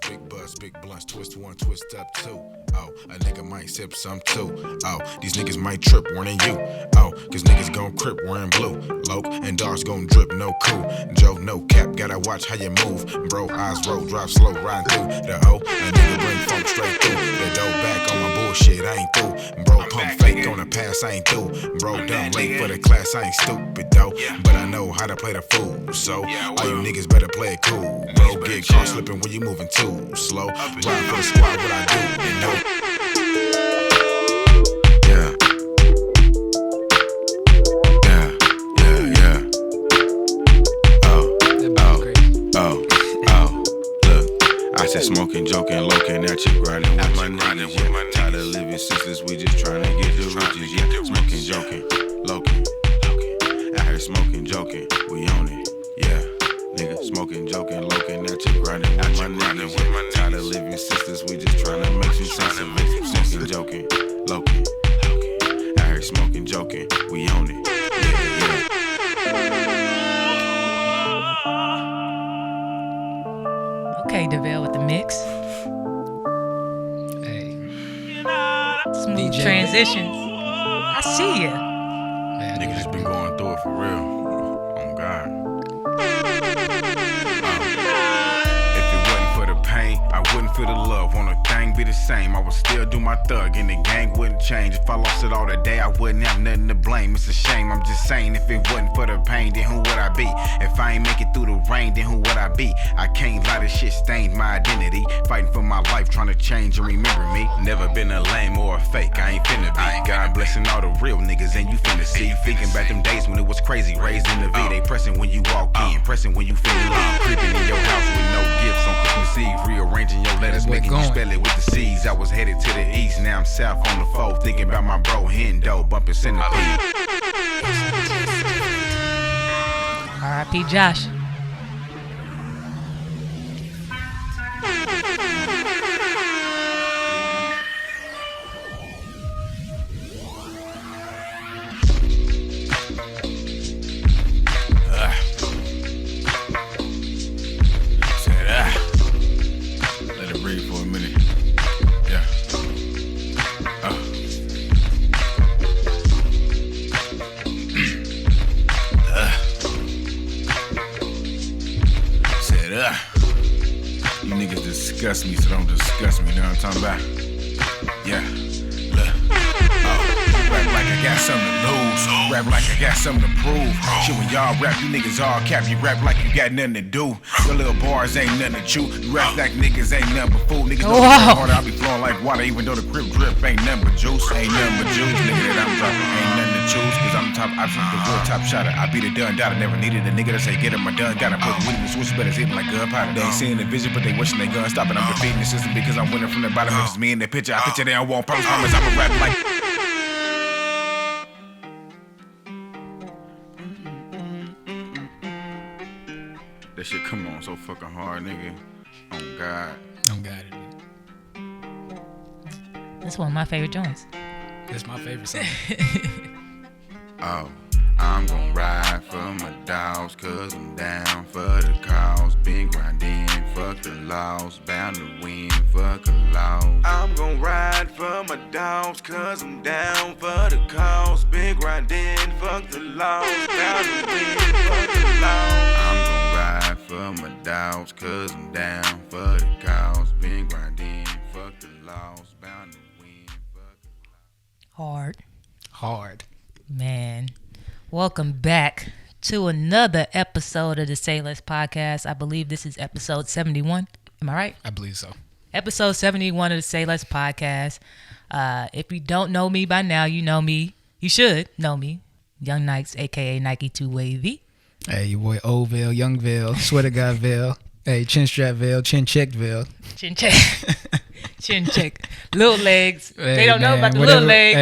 big blunts, twist one, twist up two. Oh, a nigga might sip some too. Oh, these niggas might trip, warning you. Oh, cause niggas gon' crip wearing blue. Loke and dogs gon' drip, no cool. Joe, no cap, gotta watch how you move. Bro, eyes roll, drive slow, riding through the O. A nigga bring funk straight through. The dough back on my bullshit, I ain't through. Bro, pump fake on the pass, I ain't through. Bro, done late for the class, I ain't stupid though. But I know how to play the fool, so all you niggas better play it cool. Bro, get caught slipping when you moving too slow. Ride for the squad, what I do, you know. I said smoking, joking, loking at you, grinding with my niggas, yeah. Tired of living sisters, we just tryna get the riches, yeah. Smoking, joking, loking. I heard smoking, joking, we on it, yeah. Nigga, smoking, joking, loking at you, grinding with my niggas, yeah. Tired of living sisters, we just tryna make some sense of it. Smoking, joking, loking. I heard smoking, joking, we on it, yeah. Okay, Davell with the mix. Hey. Smooth DJ. transitions. I see ya. Man, Niggas just been going through it for real. On God. If it wasn't for the pain, I wouldn't feel the love. Want a thing be the same, I would still do my thug, and the gang wouldn't change. If I lost it all today, I wouldn't have nothing to blame. It's a shame, I'm just saying. If it wasn't for the pain, then who would I be? If I ain't make it through the rain, then who would I be? I can't lie, this shit stained my identity. Fighting for my life, trying to change and remember me. Never been a lame or a fake, I ain't finna be. God blessing all the real niggas, and you finna see. Thinking back them days when it was crazy, raised in the V. They pressing when you walk in, pressing when you feel leave. Creeping in your house with no gifts on Christmas Eve. Rearranging your letters, making you spell it with the C's. I was headed to the east, now I'm south on the 4th. Thinking about my bro Hendo, bumping centipede. R.I.P. Josh. Let it breathe for a minute. Yeah. You niggas disgust me, so don't disgust me. You know what I'm talking about? Yeah. Look. Rap like I got something to lose. Rap like I got something to prove. Shit, when y'all rap, you niggas all cap. You rap like you got nothing to do. Your little bars ain't nothing to chew. You rap like niggas ain't nothing but fool. Niggas know harder, I be flowing like water. Even though the crib drip ain't nothing but juice. Ain't nothing but juice, nigga, that I'm dropping. Ain't nothing to choose, cause I'm top option, the real top shotter. I be the done dot. I never needed a nigga to say get him my done. Gotta put weed in the switch, but it's hitting like gunpowder. They ain't seeing the vision, but they wishing they gun stopping. I'm defeating the system because I'm winning from the bottom. It's me in the picture. I picture they don't want problems. Promise I'ma rap like. That shit come on so fucking hard, nigga. Oh God. don't got it. That's one of my favorite joints. That's my favorite song. Oh, I'm gon' ride for my dogs, cause I'm down for the cause. Been grinding, fuck the laws, bound to win, fuck a loss. I'm gon' ride for my dogs, cause I'm down for the cause. Been grinding, fuck the laws, bound to win, fuck the loss. I'm gon' ride for my dogs, cause I'm down for the cause. Been grinding, fuck the laws, bound to win, fuck a loss. Hard. Man, welcome back to another episode of the Say Less podcast. I believe this is episode 71. Am I right? I believe so. Episode 71 of the Say Less podcast. If you don't know me by now, you know me. You should know me. Young Nikes, a.k.a. Nike 2 Wavy. Hey, your boy Old Veil, Young Veil, Sweater Guy Veil. Hey, Chin Strap Veil, Chin Check Veil. Chin check. Chin check. Little legs. Hey, they don't know man, about the whatever, little legs.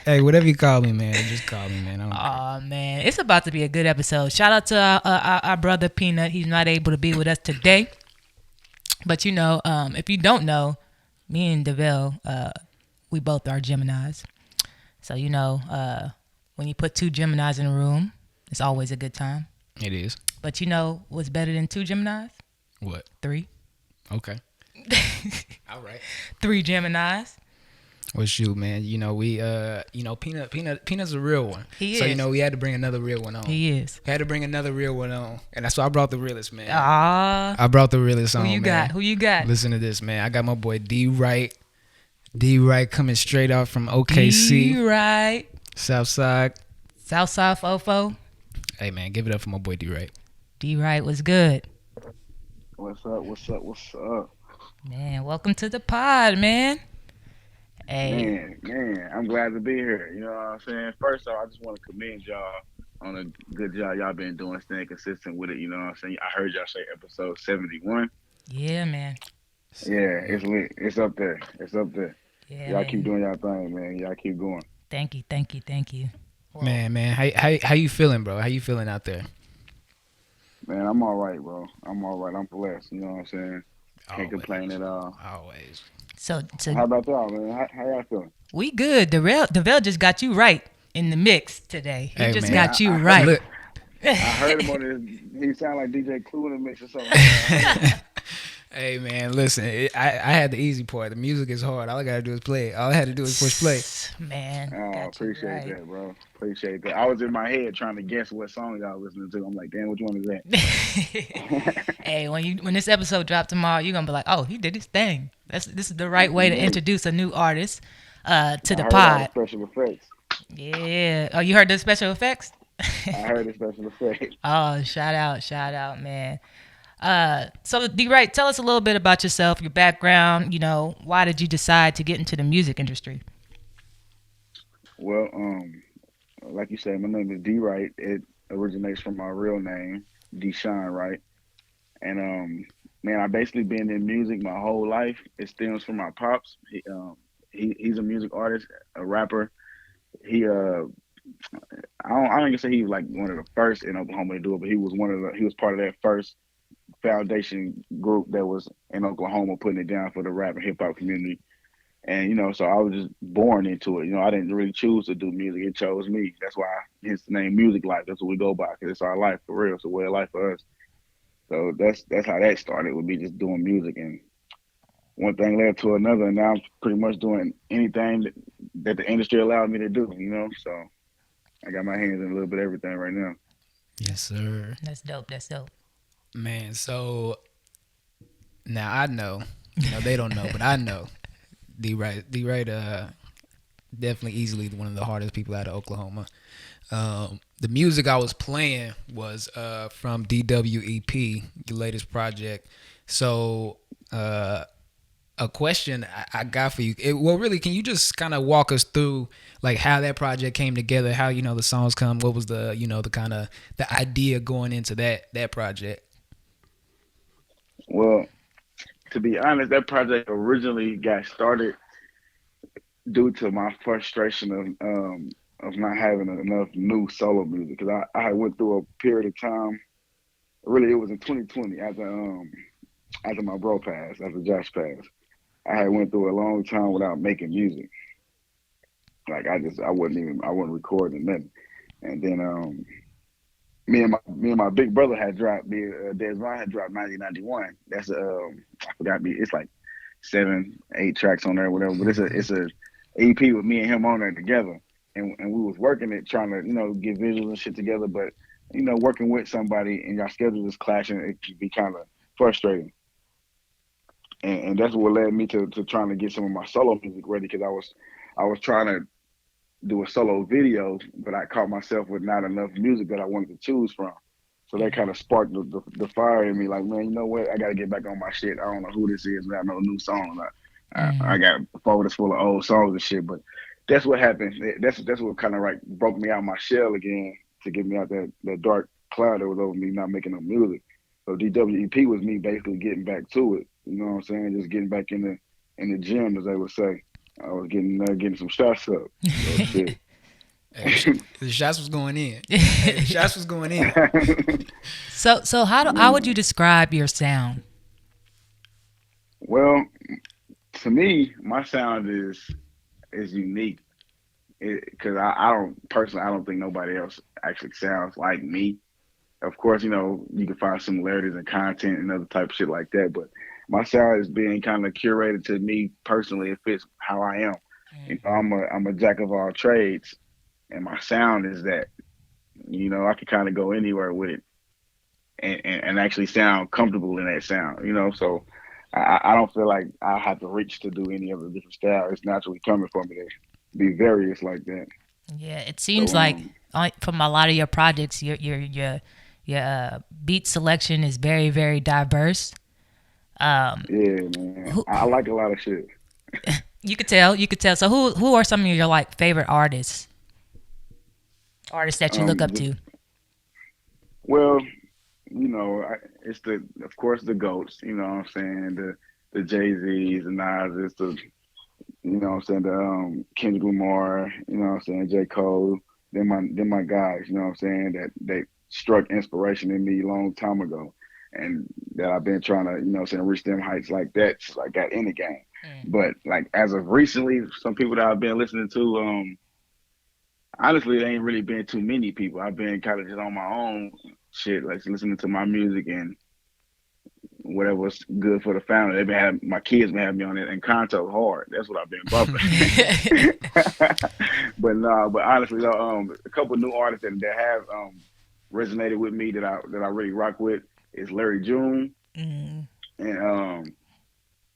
Hey, whatever you call me, man. Just call me, man. Oh man, it's about to be a good episode. Shout out to our brother Peanut. He's not able to be with us today, but you know, if you don't know, me and Davell, we both are Geminis. So you know, when you put two Geminis in a room, it's always a good time. It is. But you know what's better than two Geminis? What? 3. Okay. All right. 3 Geminis. Well, shoot, man. Peanut's a real one. He So is. we had to bring another real one on. He is. We had to bring another real one on, and that's why I brought the realest, man. Ah. I brought the realest Who on, you man. got? Who you got? Listen to this, man. I got my boy D Wright. D Wright coming straight out from OKC, D-Right. Southside. Southside Fofo. Hey, man, give it up for my boy D Wright. D-Right was good. What's up? What's up? What's up? Man, welcome to the pod, man. Hey. Man, I'm glad to be here. You know what I'm saying? First off, I just want to commend y'all on a good job y'all been doing, staying consistent with it. You know what I'm saying? I heard y'all say episode 71. Yeah, man. Yeah, it's lit. It's up there. It's up there. Yeah, Y'all man. keep doing y'all thing, man. Y'all keep going. Thank you. Man, how you feeling, bro? How you feeling out there? Man, I'm all right, bro. I'm all right. I'm blessed. You know what I'm saying? Can't complain at all. Always. So How about y'all, man? How y'all feeling? we good. Davell just got you right in the mix today. He Hey, just man. got you I right. Look, I heard him on this. He sound like DJ Clue in the mix or something. hey, man, listen. I had the easy part. The music is hard. All I gotta do is play it. All I had to do is push play. Man, Oh, got you appreciate right. that, bro. Appreciate that. I was in my head trying to guess what song y'all listening to. I'm like, damn, which one is that? Hey, when this episode dropped tomorrow, you're gonna be like, oh, he did his thing. This is the right way to introduce a new artist to the I heard all the pod. special effects. Yeah. Oh, you heard the special effects? I heard the special effects. Oh, shout out, man. So D-Right, tell us a little bit about yourself, your background. Why did you decide to get into the music industry? Well, like you said, my name is D Wright. It originates from my real name, Deshaun Wright. And man, I basically been in music my whole life. It stems from my pops. He's a music artist, a rapper. He I don't even say he was like one of the first in Oklahoma to do it, but he was part of that first foundation group that was in Oklahoma putting it down for the rap and hip hop community. And so I was just born into it. I didn't really choose to do music; it chose me. That's why hence the name Music Life. That's what we go by because it's our life for real. It's a way of life for us. So that's how that started. Would be just doing music, and one thing led to another, and now I'm pretty much doing anything that the industry allowed me to do. So I got my hands in a little bit of everything right now. Yes, sir. That's dope. Man, so now I know. They don't know, but I know. D Wright, definitely easily one of the hardest people out of Oklahoma. The music I was playing was from DWEP, the latest project. So a question I got for you. Really, can you just kind of walk us through like how that project came together? How the songs come? What was the the kind of the idea going into that project? Well, to be honest, that project originally got started due to my frustration of not having enough new solo music because I went through a period of time. Really, it was in 2020 after my bro passed, after Josh passed. I had went through a long time without making music. Like I wasn't recording nothing. And then me and my big brother had dropped Desmond had dropped 1991. That's I forgot it's like 7, 8 tracks on there, whatever. But it's a EP with me and him on there together. And we was working it, trying to, get visuals and shit together, but working with somebody and your schedules is clashing, it can be kind of frustrating. And that's what led me to trying to get some of my solo music ready because I was trying to do a solo video, but I caught myself with not enough music that I wanted to choose from. So that kind of sparked the fire in me. Like, man, you know what? I got to get back on my shit. I don't know who this is. I got no new songs. I got folders full of old songs and shit. But that's what happened. That's what kind of like broke me out my shell again to get me out that dark cloud that was over me not making no music. So DWEP was me basically getting back to it. You know what I'm saying? Just getting back in the gym, as they would say. I was getting some shots up. So shit. Hey, the shots was going in. Hey, the shots was going in. So how would you describe your sound? Well, to me, my sound is unique because I don't think nobody else actually sounds like me. Of course, you can find similarities in content and other type of shit like that, but my sound is being kind of curated to me personally. It fits how I am. You know, I'm a jack of all trades, and my sound is that. You know, I can kind of go anywhere with it, and actually sound comfortable in that sound. You know, so I don't feel like I have to reach to do any of the different styles. It's naturally coming for me to be various like that. Yeah, it So seems like from a lot of your projects, your beat selection is very very diverse. Um, yeah, man, who, I like a lot of shit. you could tell, you could tell. So who are some of your like favorite artists that you look up Just to? well, you know, it's the of course the goats. You know what I'm saying? The Jay Z's, the Nas, the you know what I'm saying, the Kendrick Lamar, you know what I'm saying, J. Cole, them my guys, you know what I'm saying, that they struck inspiration in me a long time ago. And that I've been trying to, you know what I'm saying, reach them heights like that since I got in the game. But like as of recently, some people that I've been listening to, honestly, it ain't really been too many people. I've been kind of just on my own shit, like listening to my music and whatever was good for the family. They've been having my kids been having me on it and Conto hard. That's what I've been bumping. But no, but honestly though, a couple new artists that have resonated with me that I really rock with is Larry June Mm, and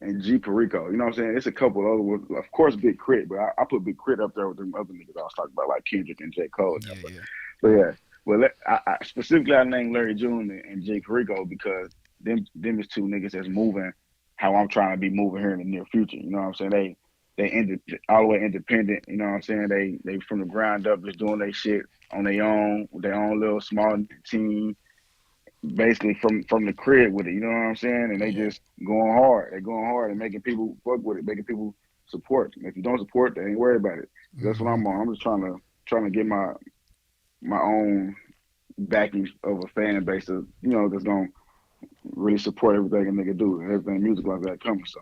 and G Perico. You know what I'm saying? It's a couple of other ones. Of course Big Crit, but I put Big Crit up there with them other niggas I was talking about like Kendrick and J. Cole. Yeah, yeah. But yeah. Well, I specifically I named Larry June and Jay Perico because them is two niggas that's moving how I'm trying to be moving here in the near future. You know what I'm saying? All the way independent. You know what I'm saying? They from the ground up just doing their shit on their own with their own little small team, basically from the crib with it. You know what I'm saying? And they yeah. just going hard. They going hard and making people fuck with it, making people support. And if you don't support, they ain't worried about it. That's what Hmm. I'm on. I'm just trying to get my own backing of a fan base of, you know, that's gonna really support everything a nigga do, everything music like that coming. So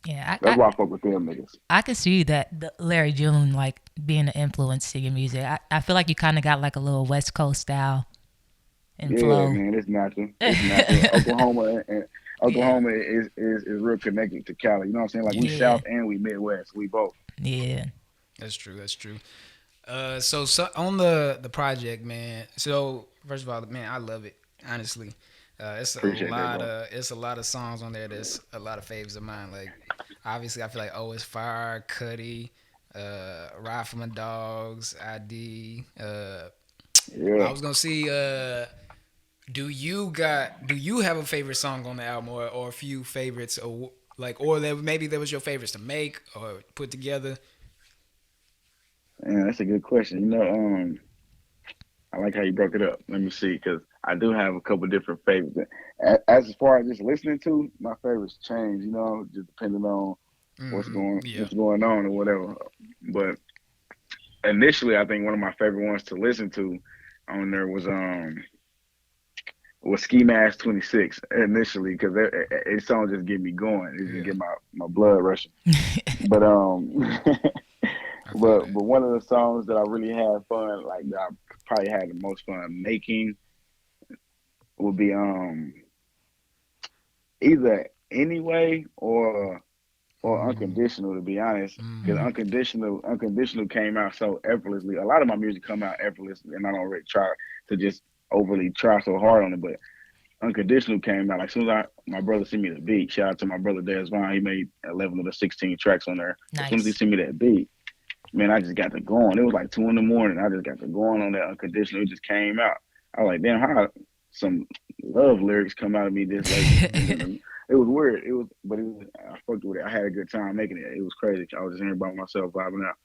Yeah, that's why I fuck with them niggas. I can see that Larry June like being an influence to your music. I feel like you kind of got like a little West Coast style and Yeah, flow. man, it's natural. It's natural. Oklahoma and Yeah, Oklahoma is real connected to Cali. You know what I'm saying? Like we yeah, South and we Midwest. We both. yeah. That's true. That's true. So on the project, man. So first of all, man, I love it. Honestly, Appreciate that, bro. it's a lot of songs on there. There's a lot of faves of mine. Like obviously, I feel like Oh It's Fire, Cuddy, Ride for My Dogs, ID. I Yeah. was gonna see. Do you have a favorite song on the album or a few favorites or like or that maybe that was your favorites to make or put together? Man, that's a good question. You know, I like how you broke it up. Let me see, because I do have a couple different favorites. As far as just listening to, my favorites change. You know, just depending on Yeah. what's going on or whatever. But initially, I think one of my favorite ones to listen to on there was Ski Mask 26 initially because it song just get me going. It just Yeah. get my blood rushing. But I feel that. but one of the songs that I really had fun, like that I probably had the most fun making, would be either Anyway or Mm, Unconditional, to be honest. Because mm, unconditional came out so effortlessly. A lot of my music come out effortlessly, and I don't really try to just overly try so hard on it. But Unconditional came out like as soon as my brother sent me the beat. Shout out to my brother Davell. He made 11 of the 16 tracks on there. As soon as he Nice. sent me that beat, man, I just got to going. It was like 2 in the morning. I just got to going on that Unconditional. It just came out. I was like, damn, how some love lyrics come out of me this late? It was weird. I fucked with it. I had a good time making it. It was crazy. I was just in here by myself vibing out.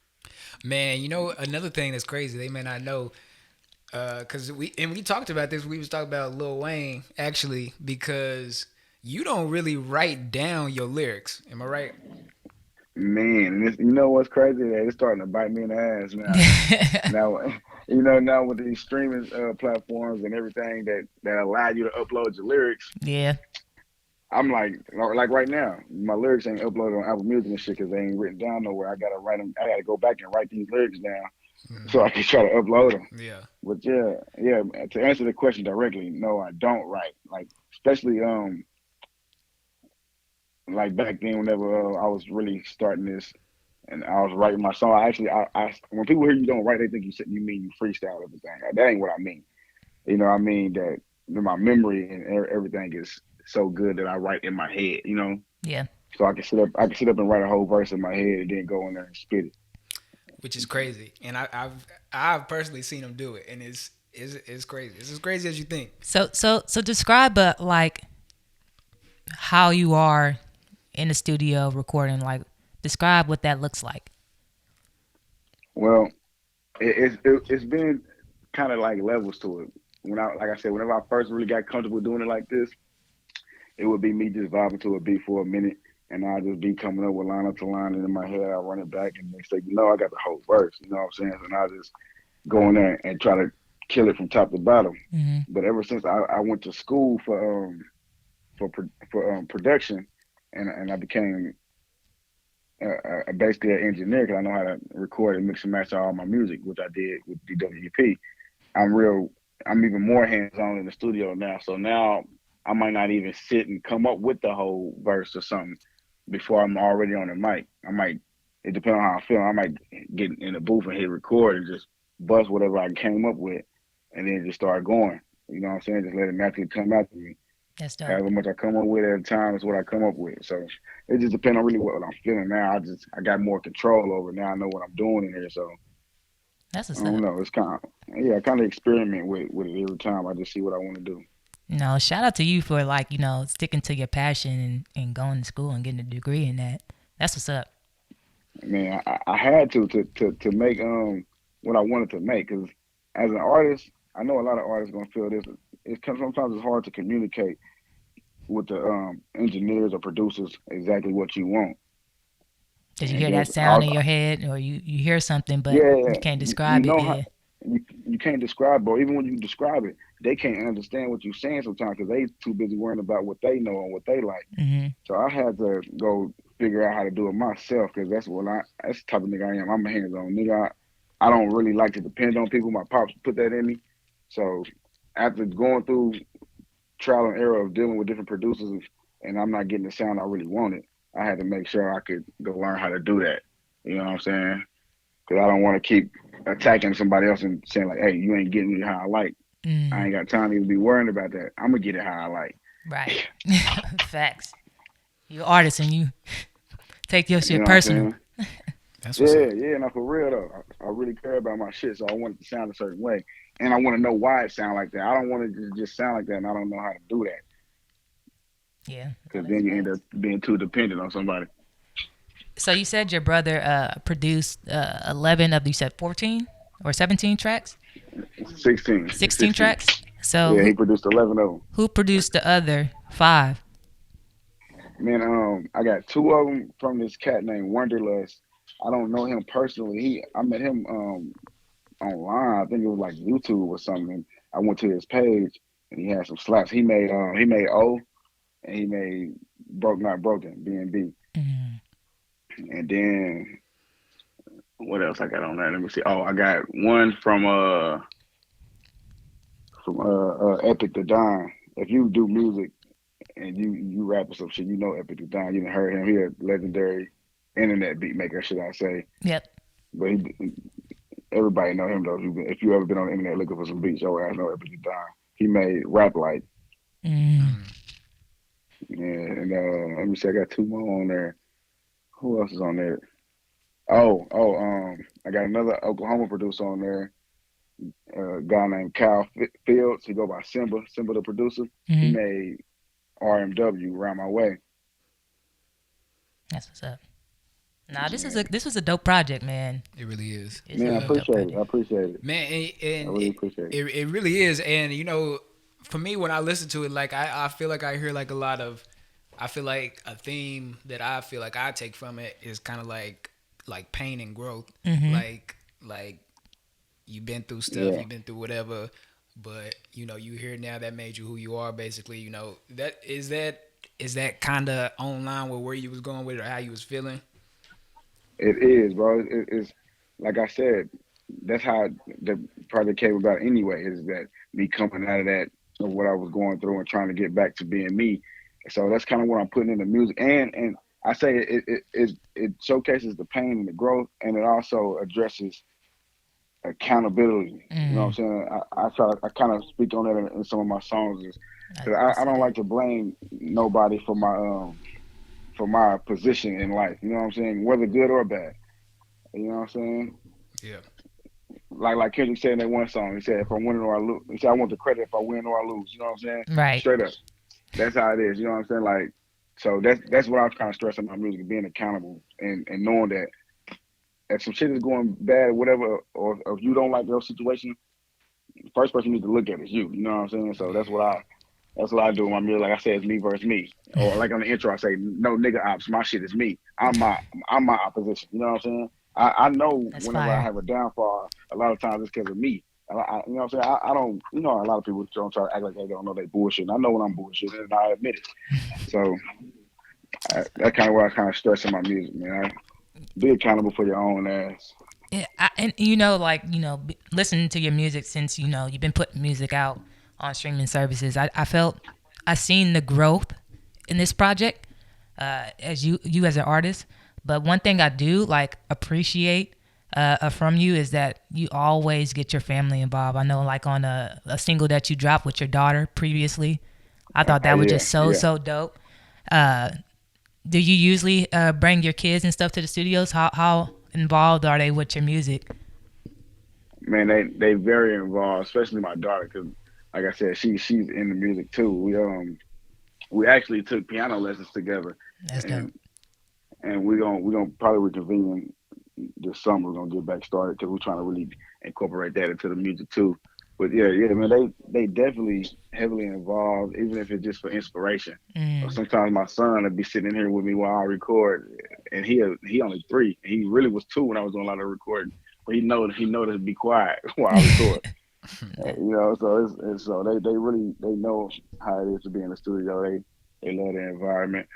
Man, you know another thing that's crazy. They may not know, cause we talked about this. We was talking about Lil Wayne actually because you don't really write down your lyrics. Am I right? Man, and you know what's crazy? It's starting to bite me in the ass now. Now, now with these streaming platforms and everything that allow you to upload your lyrics, Yeah. I'm like right now, my lyrics ain't uploaded on Apple Music and shit because they ain't written down nowhere. I gotta write them. I gotta go back and write these lyrics down so I Hmm. can try to upload them. Yeah. But yeah. To answer the question directly, no, I don't write. Like especially like back then, whenever I was really starting this, and I was writing my song. I when people hear you don't write, they think you mean you freestyle everything. That ain't what I mean. You know, what I mean that my memory and everything is so good that I write in my head. You know, Yeah. so I can sit up and write a whole verse in my head and then go in there and spit it. which is crazy. And I've personally seen him do it, and it's crazy. It's as crazy as you think. So describe like how you are in the studio recording. Like describe what that looks like. Well, it's been kind of like levels to it. When I like I said, whenever I first really got comfortable doing it like this, it would be me just vibing to a beat for a minute, and I'd just be coming up with line up to line, and in my head I run it back, and they say, I got the whole verse. You know what I'm saying? And I just go in there and try to kill it from top to bottom. Hmm. But ever since I went to school for production, and I became basically an engineer because I know how to record and mix and master all my music, which I did with DWEP. I'm real. I'm even more hands on in the studio now. So now I might not even sit and come up with the whole verse or something before I'm already on the mic. I might. It depends on how I feel. I might get in the booth and hit record and just bust whatever I came up with, and then just start going. You know what I'm saying? Just let it naturally come out to me. That's dope. However much I come up with at a time is what I come up with. So it just depends on really what I'm feeling now. I got more control over it now. I know what I'm doing in here. So That's I what's don't up. know. It's kind of I kind of experiment with it every time. I just see what I want to do. No, shout out to you for like, sticking to your passion and going to school and getting a degree in that. That's what's up. I mean, I had to make what I wanted to make because as an artist, I know a lot of artists gonna feel this. Sometimes it's hard to communicate with the engineers or producers exactly what you want. Did you And hear that there's sound in your head or you hear something but yeah, you can't you describe it? know how Yeah. you can't describe, bro. Even when you describe it, they can't understand what you're saying sometimes because they too busy worrying about what they know and what they like. Hmm. So I had to go figure out how to do it myself because that's the type of nigga I am. I'm a hands on nigga. I don't really like to depend on people. My pops put that in me. So after going through trial and error of dealing with different producers and I'm not getting the sound I really wanted, I had to make sure I could go learn how to do that. You know what I'm saying? Because I don't want to keep attacking somebody else and saying like, "Hey, you ain't getting me how I like." I Mm, ain't got time to even be worrying about that. I'm gonna get it how I like. right. Facts. You're an artist and you take your You shit know what I'm personal. saying? That's what's Yeah, up. yeah. No, for real though. I really care about my shit, so I want it to sound a certain way, and I want to know why it sound like that. I don't want it to just sound like that, and I don't know how to do that Yeah. No, because that's then you end up facts. being too dependent on somebody. So you said your brother produced 11 of, you said 14 or 17 tracks? 16, 16 16. tracks? So Yeah, he produced 11 of them. who produced the other 5? Man, I got 2 of them from this cat named Wonderlust. I don't know him personally. I met him online. I think it was like YouTube or something. I went to his page and he had some slaps. He made O and he made Broke Not Broken B&B. Mm, And then what else I got on there? Let me see. Oh, I got one from Epic the Don. If you do music and you rap or some shit, you know Epic the Don. You done heard him. He a legendary internet beat maker, should I say? yep. But everybody know him though. If you ever been on the internet looking for some beats, your ass know Epic the Don. He made Rap Like. Mm, And let me see. I got 2 more on there. Who else is on there? Oh, I got another Oklahoma producer on there. A guy named Kyle Fields. He go by Simba. Simba the producer. He mm, made RMW Round My Way. that's what's up. Nah, Yeah. this was a dope project, man. It really is. It's a Man, I real dope appreciate it. project. I appreciate it. Man, I and really appreciate it. it really is. And for me, when I listen to it, like I feel like I hear like a lot of, I feel like a theme that I feel like I take from it is kind of like pain and growth. Hmm. Like you've been through stuff, Yeah. you've been through whatever, but you here now that made you who you are. Basically, is that kind of online with where you was going with it or how you was feeling. It is, bro. It's like I said. That's how the project came about. Anyway, is that me coming out of that of what I was going through and trying to get back to being me. So that's kind of what I'm putting in the music, and I say it showcases the pain and the growth, and it also addresses accountability. You know what I'm Mm, saying? I kind of speak on that in some of my songs, I, because I I see don't that. like to blame nobody for my position in life. You know what I'm saying? Whether good or bad. You know what I'm saying? Yeah. Like Kendrick said in that one song, he said, "If I win or I lose," he said, "I want the credit if I win or I lose." You know what I'm saying? Right. Straight up. That's how it is. You know what I'm saying? Like, so that's what I'm trying to stress in my music, being accountable and knowing that if some shit is going bad, or whatever, or if you don't like your situation, the first person you need to look at is you. You know what I'm saying? So Yeah. that's what I do in my music. Like I say, it's me versus me. Or like on the intro, I say, "No nigga ops, my shit is me. I'm my opposition." You know what I'm saying? I know That's whenever I fire. have a downfall, a lot of times it's because of me. You know what I'm saying? I don't, you know, a lot of people don't try to act like they don't know they bullshit. And I know when I'm bullshit, and I admit it. So that kind of what I kind of stress in my music, man. Be accountable for your own ass. Yeah, and like listening to your music since you've been putting music out on streaming services. I felt I seen the growth in this project as you as an artist. But one thing I do like appreciate from you is that you always get your family involved. I know like on a single that you dropped with your daughter previously. I thought Oh that was yeah, just so yeah. so dope. Uh, do you usually bring your kids and stuff to the studios? How involved are they with your music? Man, they very involved, especially my daughter, because like I said, she's in the music too. We actually took piano lessons together, That's dope. and we're gonna probably reconvene this summer. We're gonna get back started because we're trying to really incorporate that into the music too. But yeah, man, they definitely heavily involved, even if it's just for inspiration. Or Mm. sometimes my son would be sitting in here with me while I record, and he only 3. He really was 2 when I was doing a lot of recording, but he know to be quiet while I record. You know, so so they really they know how it is to be in the studio. They love the environment.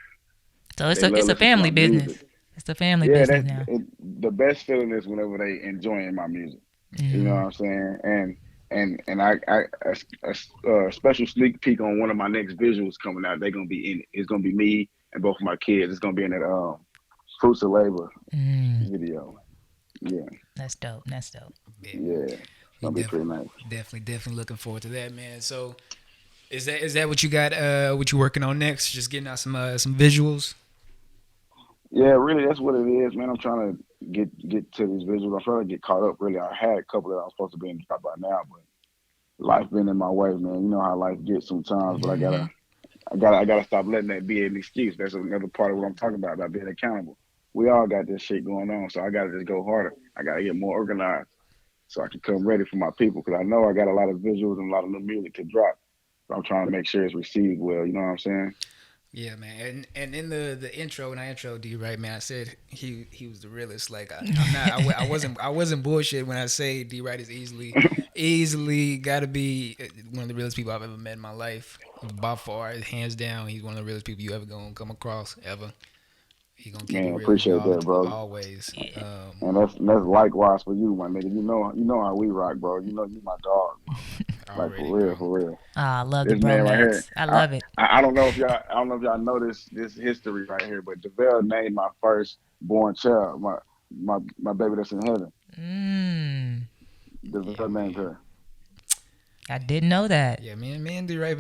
So it's They a love it's a listening to my family music. business. It's a family Yeah, business now. the best feeling is whenever they enjoying my music. You know what Mm. I'm saying? And a special sneak peek on one of my next visuals coming out. They're gonna be in it. It's gonna be me and both of my kids. It's gonna be in that Fruits of Labor Mm. video. Yeah, That's dope. That's dope. Yeah. yeah. It's We gonna be pretty definitely, nice. definitely looking forward to that, man. So, is that what you got? What you working on next? Just getting out some visuals. Yeah, really, that's what it is, man. I'm trying to get to these visuals. I'm trying to get caught up. Really, I had a couple that I was supposed to be in drop by now, but life been in my way, man. You know how life gets sometimes, but Hmm. I gotta stop letting that be an excuse. That's another part of what I'm talking about being accountable. We all got this shit going on, so I gotta just go harder. I gotta get more organized so I can come ready for my people because I know I got a lot of visuals and a lot of new music to drop. So I'm trying to make sure it's received well. You know what I'm saying? Yeah, man. And in the intro, when I intro D, right, man, I said he was the realest. Like I'm not, I wasn't bullshit when I say D Wright is easily got to be one of the realest people I've ever met in my life. By far, hands down, he's one of the realest people you ever gonna come across ever. He gonna keep it Man, real with you appreciate that, bro. always. Yeah. And that's likewise for you, my nigga. You know how we rock, bro. You know you my dog, bro. Like Already, bro. for real. Ah, I love the This man right here. bromance. I love it. I don't know if y'all know this history right here, but Davell named my first born child, my baby that's in heaven. Mm. Yeah, Davell named man. her. I didn't know that. Yeah, me and D Wright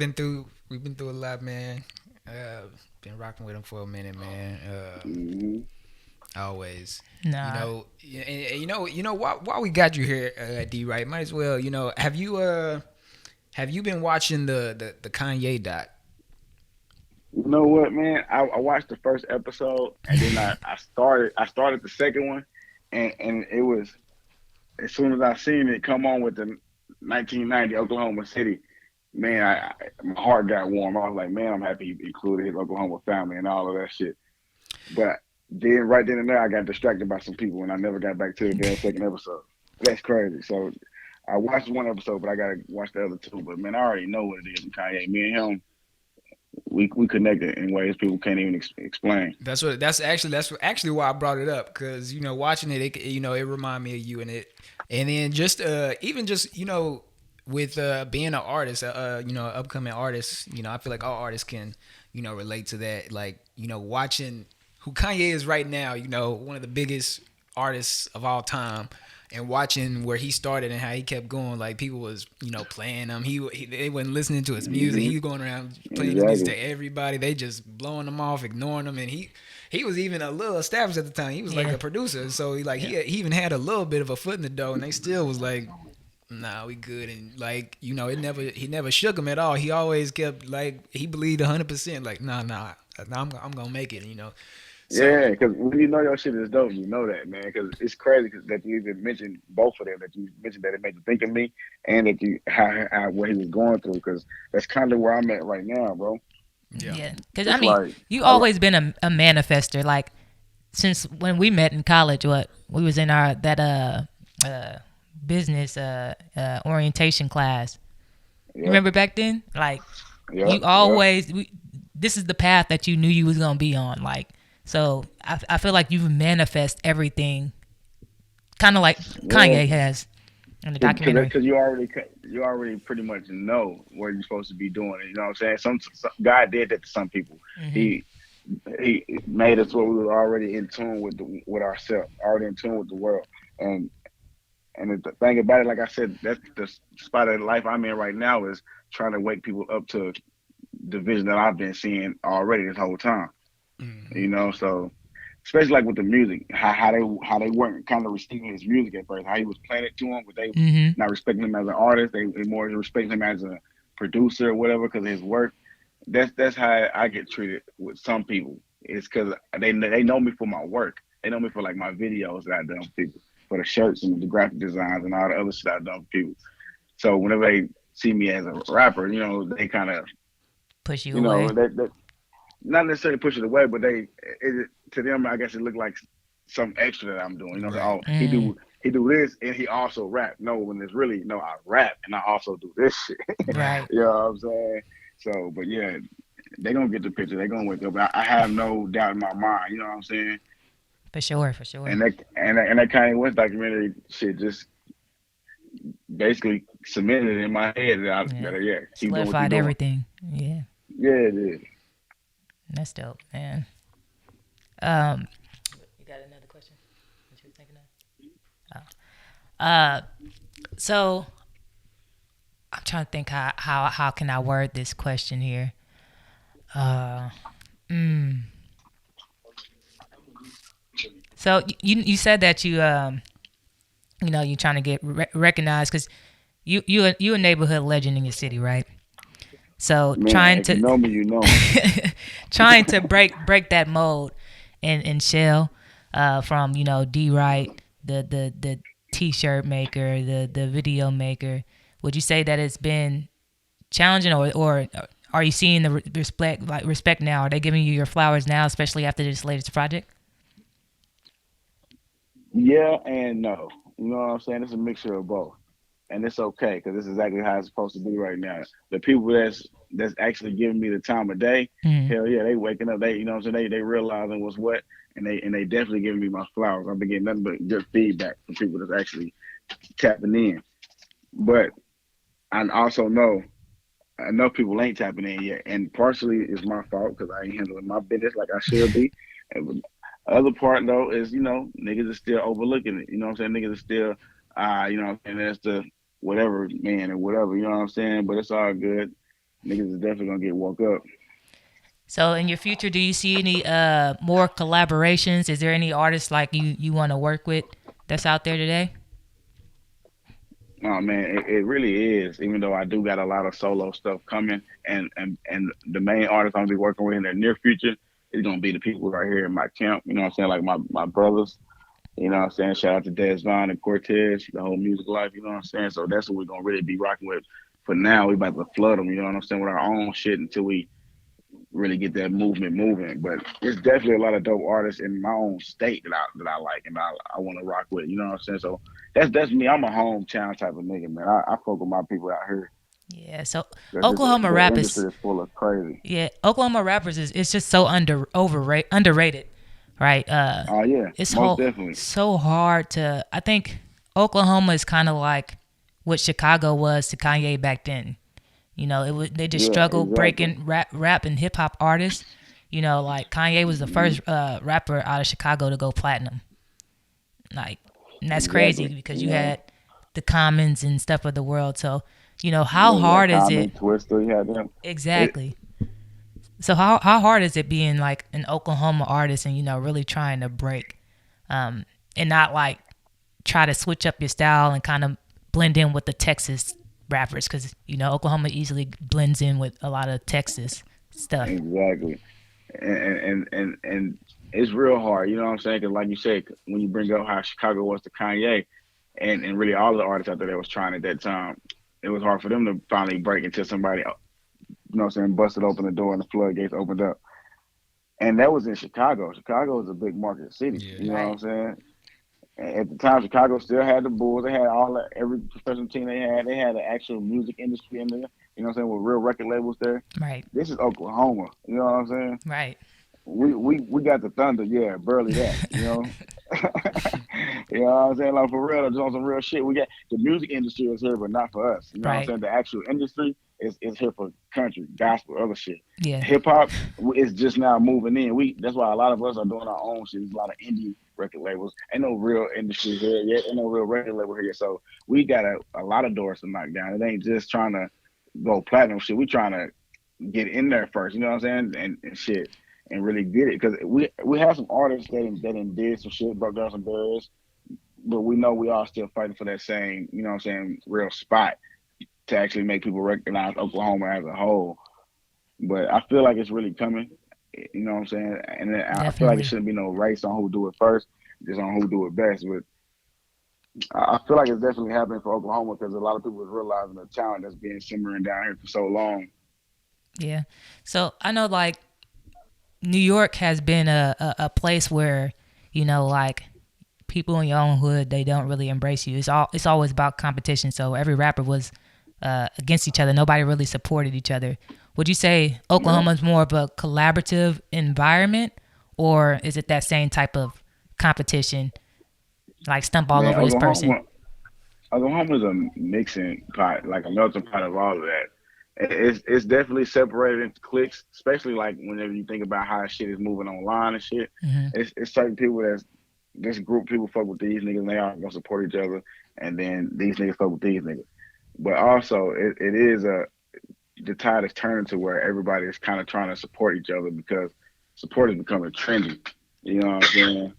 we've been through a lot, man. Uh, been rocking with him for a minute, man. Hmm. Always. Nah. And why we got you here, D. Right? Might as well. Have you been watching the Kanye doc? You know what, man? I watched the first episode and then I started the second one, and it was as soon as I seen it come on with the 1990 Oklahoma City, man, my heart got warm. I was like, man, I'm happy he included his Oklahoma family and all of that shit. But then right then and there, I got distracted by some people, and I never got back to the damn second episode. That's crazy. So I watched one episode, but I gotta watch the other two. But man, I already know what it is with Kanye. Me and him, we connected in ways people can't even explain. That's actually why I brought it up because watching it reminded me of you and then just even just with being an artist, upcoming artist, I feel like all artists can relate to that. Like, watching who Kanye is right now, one of the biggest artists of all time, and watching where he started and how he kept going. Like, people was, playing him. They wasn't listening to his music. He was going around playing his music to everybody. They just blowing him off, ignoring him. And he was even a little established at the time. He was like a producer. So he even had a little bit of a foot in the door, and they still was like, nah, we good. And like, he never shook him at all. He always kept like, he believed 100%. Like, nah, I'm gonna make it. So, yeah, because when you know your shit is dope, you know that, man. Because it's crazy that you even mentioned both of them. That you mentioned that it made you think of me, and that you how what he was going through. Because that's kind of where I'm at right now, bro. Yeah. Because I mean, you always been a manifester. Like, since when we met in college, we was in that business orientation class. Yep. Remember back then? Like, Yep, you always this is the path that you knew you was gonna be on. Like, so I feel like you've manifest everything, kind of like Kanye has in the documentary. Because you already pretty much know what you're supposed to be doing. You know what I'm saying? Some God did that to some people. He made us where we were already in tune with ourselves, already in tune with the world. And the thing about it, like I said, that's the spot of life I'm in right now, is trying to wake people up to the vision that I've been seeing already this whole time. So especially like with the music, how they weren't kind of receiving his music at first, how he was playing it to them, but they not respecting him as an artist. They more respecting him as a producer or whatever because of his work. That's how I get treated with some people. It's because they know me for my work. They know me for like my videos that I've done for people, for the shirts and the graphic designs and all the other shit I've done for people. So whenever they see me as a rapper, they kind of push you away. They not necessarily push it away, but to them, I guess it looked like some extra that I'm doing. Right. He do this and he also rap. No, when it's really I rap and I also do this shit. Right. You know what I'm saying? So, but yeah, they gonna get the picture. They gonna wake up. I have no doubt in my mind. You know what I'm saying? For sure. And that Kanye West documentary shit just basically cemented it in my head that keep solidified doing everything. Yeah. Yeah, it is. That's dope, man. You got another question? What you were thinking of? So I'm trying to think how can I word this question here. So you said that you you're trying to get recognized because you a neighborhood legend in your city, right? So Man, trying to you know me. trying to break that mold and Shell from D Wright, the t-shirt maker, the video maker. Would you say that it's been challenging, or are you seeing the respect now? Are they giving you your flowers now, especially after this latest project? Yeah and no. You know what I'm saying? It's a mixture of both. And it's okay because this is exactly how it's supposed to be right now. The people that's actually giving me the time of day, hell yeah, they waking up. They they realizing what's what, and they definitely giving me my flowers. I've been getting nothing but good feedback from people that's actually tapping in. But I also know enough people ain't tapping in yet, and partially it's my fault because I ain't handling my business like I should be. And the other part though is niggas are still overlooking it. You know what I'm saying? Niggas are still and that's the whatever man or whatever, you know what I'm saying? But it's all good. Niggas is definitely gonna get woke up. So in your future, do you see any more collaborations? Is there any artists like you want to work with that's out there today? Oh man, it really is. Even though I do got a lot of solo stuff coming, and the main artist I'm gonna be working with in the near future is gonna be the people right here in my camp. You know what I'm saying? Like my brothers. You know what I'm saying? Shout out to Davell and Cortez, the whole music life, you know what I'm saying? So that's what we're going to really be rocking with. For now, we about to flood them, you know what I'm saying, with our own shit until we really get that movement moving. But there's definitely a lot of dope artists in my own state that I like and I want to rock with, you know what I'm saying? So that's me. I'm a hometown type of nigga, man. I fuck with my people out here. Yeah, so Oklahoma rappers is full of crazy. Yeah, Oklahoma rappers it's just so underrated. Right. Oh yeah. It's most definitely so hard to. I think Oklahoma is kind of like what Chicago was to Kanye back then. You know, they just Yeah, struggle exactly. breaking rap and hip hop artists. You know, like Kanye was the first rapper out of Chicago to go platinum. Like, and that's crazy Exactly. because You you know, had the Commons and stuff of the world. So, you know, how yeah, you had hard is Common, it Twister, you had them. It, exactly? So how hard is it being like an Oklahoma artist and really trying to break, um, and not like try to switch up your style and kind of blend in with the Texas rappers because Oklahoma easily blends in with a lot of Texas stuff. exactly. And it's real hard. You know what I'm saying? Because like you said, when you bring up how Chicago was to Kanye, and really all the artists out there that was trying at that time, it was hard for them to finally break until somebody, you know what I'm saying, busted open the door and the floodgates opened up. And that was in Chicago. Chicago is a big market city. Yeah. You know what I'm Right. saying? At the time, Chicago still had the Bulls. They had every professional team they had. They had an actual music industry in there. You know what I'm saying? With real record labels there. Right. This is Oklahoma. You know what I'm saying? Right. We got the Thunder, yeah, barely that, you know. You know what I'm saying? Like for real, just on some real shit. We got the music industry is here, but not for us. You know what I'm Right. saying? The actual industry is here for country, gospel, other shit. Yeah. Hip hop is just now moving in. That's why a lot of us are doing our own shit. There's a lot of indie record labels. Ain't no real industry here yet. Ain't no real record label here. So we got a lot of doors to knock down. It ain't just trying to go platinum shit. We trying to get in there first. You know what I'm saying? And shit, and really get it because we have some artists that did some shit, broke down some barriers, but we know we all still fighting for that same, you know what I'm saying, real spot to actually make people recognize Oklahoma as a whole. But I feel like it's really coming. You know what I'm saying? And I feel like it Definitely. shouldn't be no race on who do it first, just on who do it best. But I feel like it's definitely happening for Oklahoma because a lot of people is realizing the talent that's been simmering down here for so long. Yeah. So I know like New York has been a place where, like people in your own hood, they don't really embrace you. It's always about competition. So every rapper was against each other. Nobody really supported each other. Would you say Yeah. Oklahoma's more of a collaborative environment, or is it that same type of competition, like stump all Man, over this person? Oklahoma's a mixing pot, like a melting pot of all of that. It's definitely separated into cliques, especially like whenever you think about how shit is moving online and shit. Hmm. It's certain people that's this group people fuck with these niggas and they all gonna support each other, and then these niggas fuck with these niggas. But also it is the tide is turning to where everybody is kind of trying to support each other because support is becoming trendy. You know what I'm saying?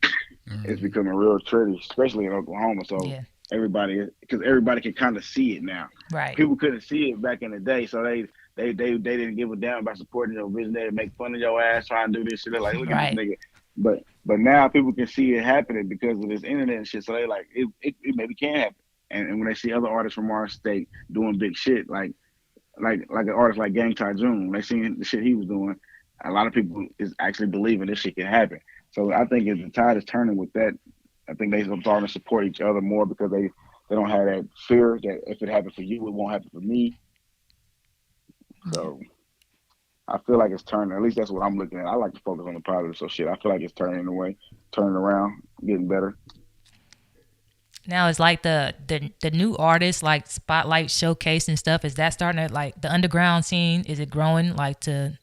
It's Hmm. becoming real trendy, especially in Oklahoma. So Yeah. because everybody can kind of see it now. Right. People couldn't see it back in the day, so they didn't give a damn about supporting your vision. They make fun of your ass trying to do this shit. They're like, look at this Right. nigga. But now people can see it happening because of this internet and shit. So they like it maybe can happen. And when they see other artists from our state doing big shit, like an artist like Gang June, they seen the shit he was doing. A lot of people is actually believing this shit can happen. So I think if the tide is turning with that, I think they're starting to support each other more because they don't have that fear that if it happens for you, it won't happen for me. Yeah. So I feel like it's turning. At least that's what I'm looking at. I like to focus on the positive. So shit, I feel like it's turning away, turning around, getting better. Now it's like the new artists like spotlight showcase and stuff. Is that starting to like the underground scene? Is it growing like to?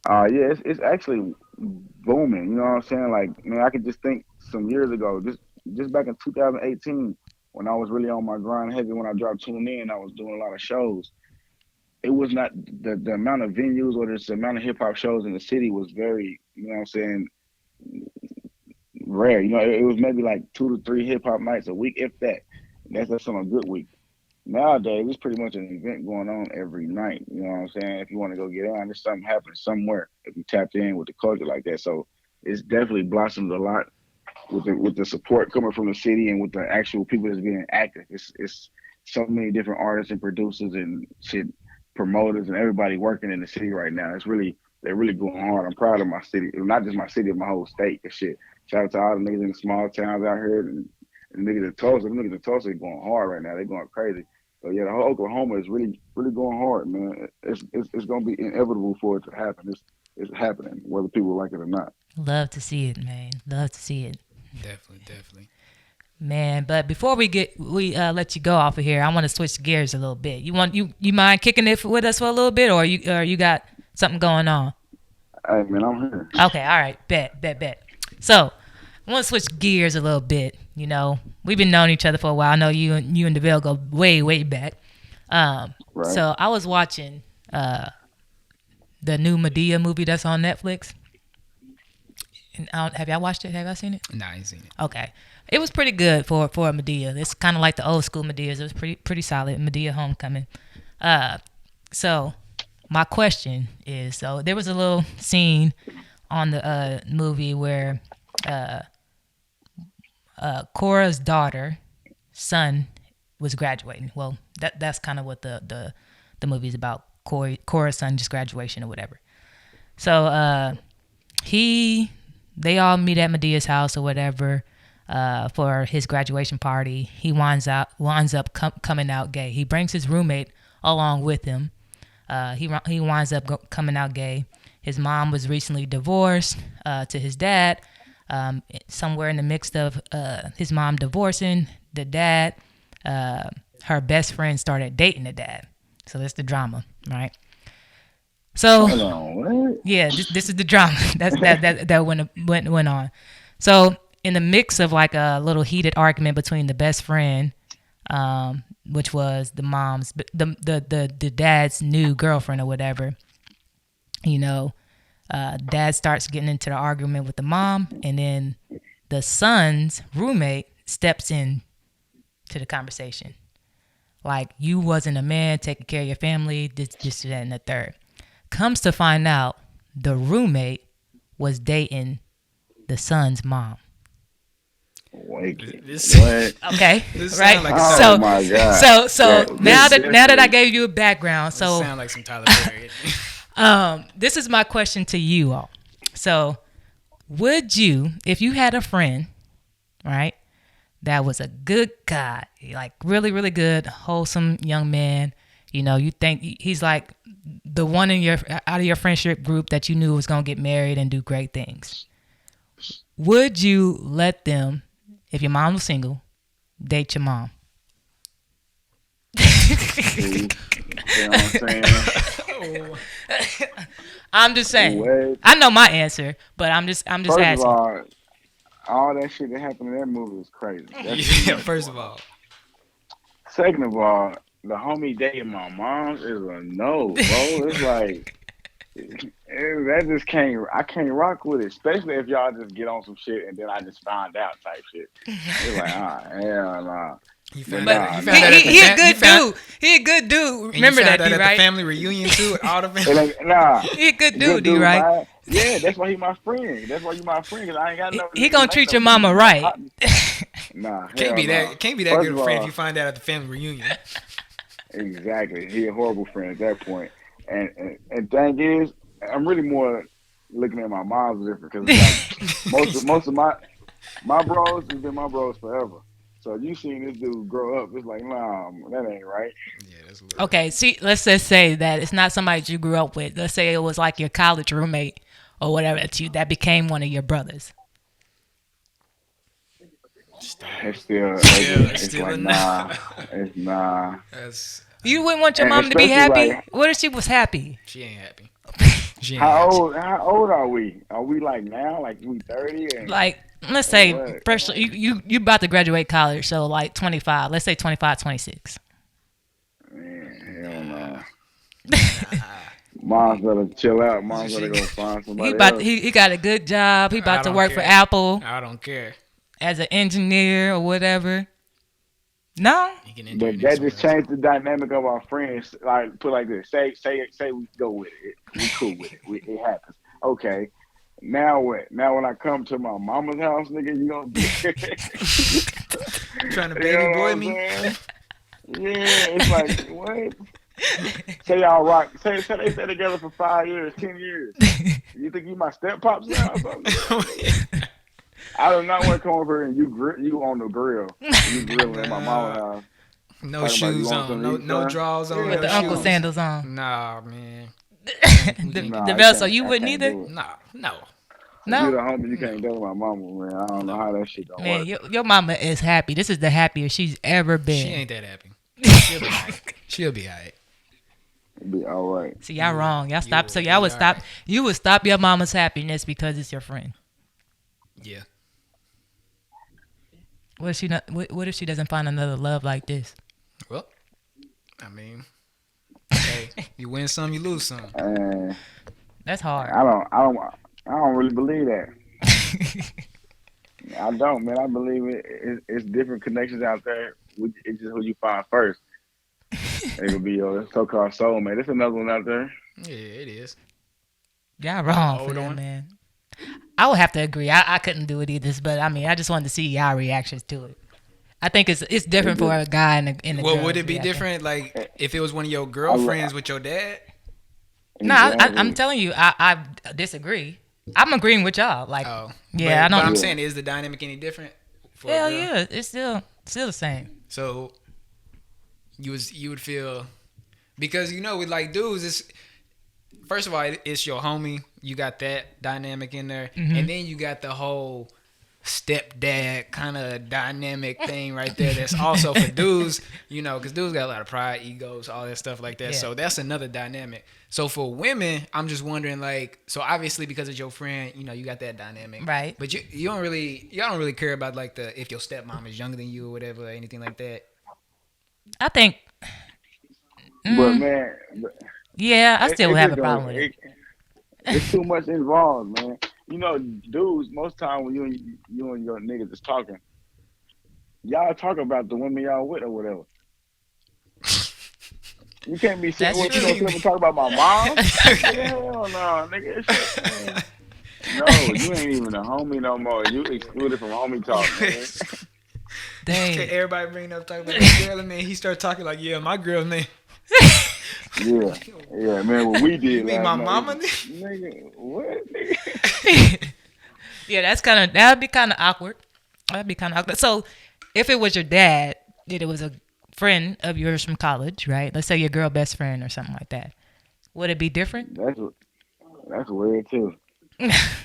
Yeah, it's actually booming. You know what I'm saying? Like, man, I could just think some years ago, just back in 2018, when I was really on my grind heavy, when I dropped Tune In, I was doing a lot of shows. It was not the amount of venues or the amount of hip hop shows in the city was very, you know what I'm saying, rare. You know, it was maybe like 2 to 3 hip hop nights a week, if that. That's on a good week. Nowadays, it's pretty much an event going on every night. You know what I'm saying? If you want to go get on, there's something happening somewhere. If you tapped in with the culture like that, so it's definitely blossomed a lot with the support coming from the city and with the actual people that's being active. It's so many different artists and producers and shit, promoters and everybody working in the city right now. They're really going hard. I'm proud of my city, not just my city, my whole state. And shit. Shout out to all the niggas in the small towns out here and niggas in Tulsa. The niggas in Tulsa are going hard right now. They're going crazy. So yeah, the whole Oklahoma is really going hard, man. It's gonna be inevitable for it to happen. It's happening, whether people like it or not. Love to see it, man. Love to see it. Definitely, definitely. Man, but before we let you go off of here, I want to switch gears a little bit. You mind kicking it with us for a little bit, or you got something going on? Hey man, I'm here. Okay, all right, bet. So I want to switch gears a little bit. You know, we've been knowing each other for a while. I know you and Davell go way back. Right. So I was watching the new Medea movie that's on Netflix. And have y'all watched it? Have y'all seen it? Nah, I ain't seen it. Okay. It was pretty good for a Medea. It's kind of like the old school Medeas. It was pretty solid. Medea Homecoming. So my question is, so there was a little scene on the movie where Cora's son was graduating. Well, that's kind of what the movie's about. Cora's son just graduation or whatever. So they all meet at Medea's house or whatever. For his graduation party, he winds up coming out gay. He brings his roommate along with him. He winds up coming out gay. His mom was recently divorced to his dad. Somewhere in the mix of his mom divorcing the dad, her best friend started dating the dad. So that's the drama, right? So Hold on, what? yeah, this is the drama that went on. So in the mix of like a little heated argument between the best friend, which was the dad's new girlfriend or whatever, you know, dad starts getting into the argument with the mom, and then the son's roommate steps in to the conversation. Like, you wasn't a man taking care of your family, this, that, and the third. Comes to find out, the roommate was dating the son's mom. Wait, This- what? Okay, This right? sound like Oh so, my God. so now This that I gave you a background, so sound like some Tyler Perry. this is my question to you all. So, would you, if you had a friend, right, that was a good guy, like really good, wholesome young man, you know, you think he's like the one out of your friendship group that you knew was gonna get married and do great things, would you let them, if your mom was single, date your mom? See? You know what I'm saying? I'm just saying. What? I know my answer, but I'm just First asking. of all that shit that happened in that movie was crazy. That's Yeah, first of all. Second of all, the homie dating my mom is a no, bro. It's like that just can't. I can't rock with it, especially if y'all just get on some shit and then I just find out type shit. It's like, hell nah. You found But out, he a good dude. He a good dude. Remember that, D, at right? the family reunion too. All the It ain't, nah. He a good Good dude, D, right? man. Yeah, that's why he my friend. That's why you my friend, cause I ain't got no. He gonna treat your mama right. Nah, Can't be hell that. Can't be that First good of a friend all- if you find out at the family reunion. Exactly. He a horrible friend at that point. And thing is, I'm really more looking at my mom's different because like most of my bros has been my bros forever. So you seen this dude grow up, it's like, nah, that ain't right. Yeah, that's a little. Okay, see, let's just say that it's not somebody that you grew up with. Let's say it was like your college roommate or whatever that became one of your brothers. It's still, it's still like, a nah, it's nah. That's You wouldn't want your And mom to be especially, happy? like- What if she was happy? she ain't happy. She ain't How happy. old are we? Are we like now? Like we 30? And Like, let's say, What? fresh, you about to graduate college, so like 25. Let's say 25, 26. man, hell no. Mom's gonna chill out. Mom's gonna go find somebody else. He got a good job. He about I to don't work for care. Apple I don't care. as an engineer or whatever. No? He can enjoy But it that somewhere just else. changed the dynamic of our friends. Like put like this. Say we go with it. We cool with it. It happens. Okay. Now what? Now when I come to my mama's house, nigga, you gonna Trying to You baby know boy what I'm me. saying? Yeah, it's like what? Say y'all rock. Say they stay together for 5 years, 10 years. You think you my step pops now or something? I do not want to come over here and you on the grill. You grilling at my mama's house. No Talking about you shoes want on. some No to eat, no son? drawers on. Yeah, no With the uncle shoes. sandals on. Nah, man. The Nah, I Davell, so can't- you I wouldn't can't either? do it. No. If you're No, the homie, you can't date my mama, man. I don't know how that shit gonna man, work. your mama is happy. This is the happiest she's ever She been. ain't that happy. She'll be alright. She'll be alright. It'll be all right. See, y'all wrong. Y'all stop. So will y'all be would stop. alright. You would stop your mama's happiness because it's your friend. Yeah. What if she not? What if she doesn't find another love like this? Well, I mean, hey, you win some, you lose some. And That's hard. I don't really believe that. I don't, man. I believe it's different connections out there. It's just who you find first. It could be your so-called soulmate. There's another one out there. Yeah, it is. Y'all wrong for Hold that, on. man. I would have to agree. I couldn't do it either. But I mean, I just wanted to see y'all reactions to it. I think it's different for a guy and a Well, girl would it be reacting. different, like, if it was one of your girlfriends with your dad? No, I'm telling you, I disagree. I'm agreeing with y'all. Like, Oh, yeah, but I don't. I'm saying, is the dynamic any different? For a Hell girl? yeah, it's still the same. So you would feel, because with like dudes, it's first of all, it's your homie. You got that dynamic in there, and then you got the whole stepdad kind of dynamic thing right there. That's also for dudes, because dudes got a lot of pride, egos, all that stuff like that. Yeah. So that's another dynamic. So for women, I'm just wondering, like, so obviously because it's your friend, you got that dynamic, Right. But y'all don't really care about like if your stepmom is younger than you or whatever, or anything like that. I think. But man, Yeah, I still would have a just problem with it. It's too much involved, man. Dudes, most time when you and your niggas is talking, y'all talk about the women y'all with or whatever. You can't be sitting That's with true. and talk about my mom. Hell no, nigga. Shit, man. No, you ain't even a homie no more. You excluded from homie talk, man. Dang. Everybody bring up talking about his girl, and then he start talking like, yeah, my girl name. Yeah, man. What we did You mean last my night, mama? nigga? What, nigga? Yeah, that'd be kind of awkward. That'd be kind of awkward. So, if it was your dad, it was a friend of yours from college, right? Let's say your girl best friend or something like that. Would it be different? That's weird too.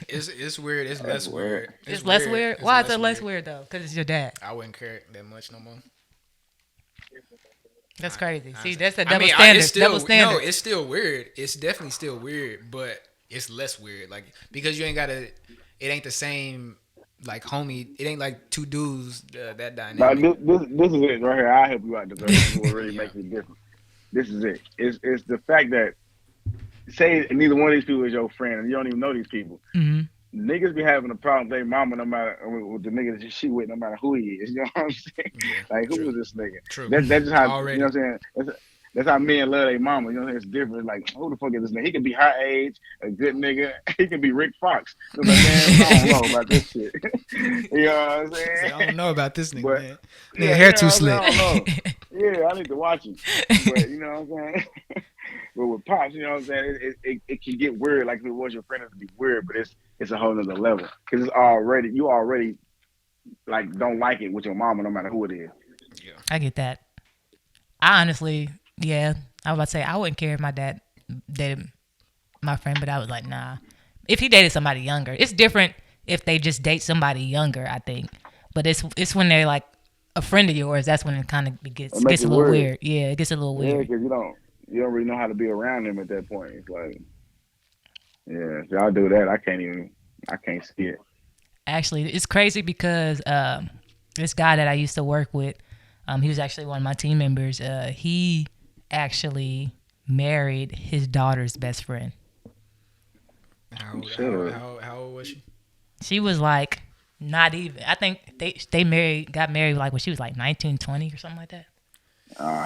It's weird. It's less weird. It's less weird. Why is it less weird though? Because it's your dad. I wouldn't care that much no more. That's crazy. See, that's a I double mean, standard. it's still, Double standard. No, it's still weird. It's definitely still weird, but it's less weird. Like, because you ain't gotta. It ain't the same. Like, homie, it ain't like two dudes that Now, dynamic. this is it right here. I'll help you out. This is what really makes it different. This is it. It's the fact that, say neither one of these people is your friend and you don't even know these people. Mm-hmm. Niggas be having a problem with their mama no matter with the nigga that she with, no matter who he is. You know what I'm saying? Yeah, Like, who true. is this nigga? True. That's just how, Already. you know what I'm saying? That's how men love their mama. You know what I'm saying? It's different. It's like, who the fuck is this nigga? He could be her age, a good nigga. He can be Rick Fox. So like, man, I don't know about this shit. You know what I'm saying? I don't know about this nigga, But- man. Yeah, Nigga, hair you too know slick. what I'm saying? I don't know. Yeah, I need to watch him. But you know what I'm saying? But with Pops, you know what I'm saying? It can get weird. Like if it was your friend, it'd be weird, but it's a whole nother level. Because you already like don't like it with your mama, no matter who it is. I get that. I honestly, yeah, I was about to say I wouldn't care if my dad dated my friend, but I was like, nah. If he dated somebody younger, it's different if they just date somebody younger, I think. But it's when they're like a friend of yours, that's when it kind of gets makes a it little weird. weird. Yeah, it gets a little Yeah, weird. because you don't really know how to be around them at that point. It's like, yeah, if y'all do that, I can't see it. Actually, it's crazy because this guy that I used to work with, he was actually one of my team members. He actually married his daughter's best friend. How old was she? She was like not even. I think they got married like when she was like 19, 20 or something like that.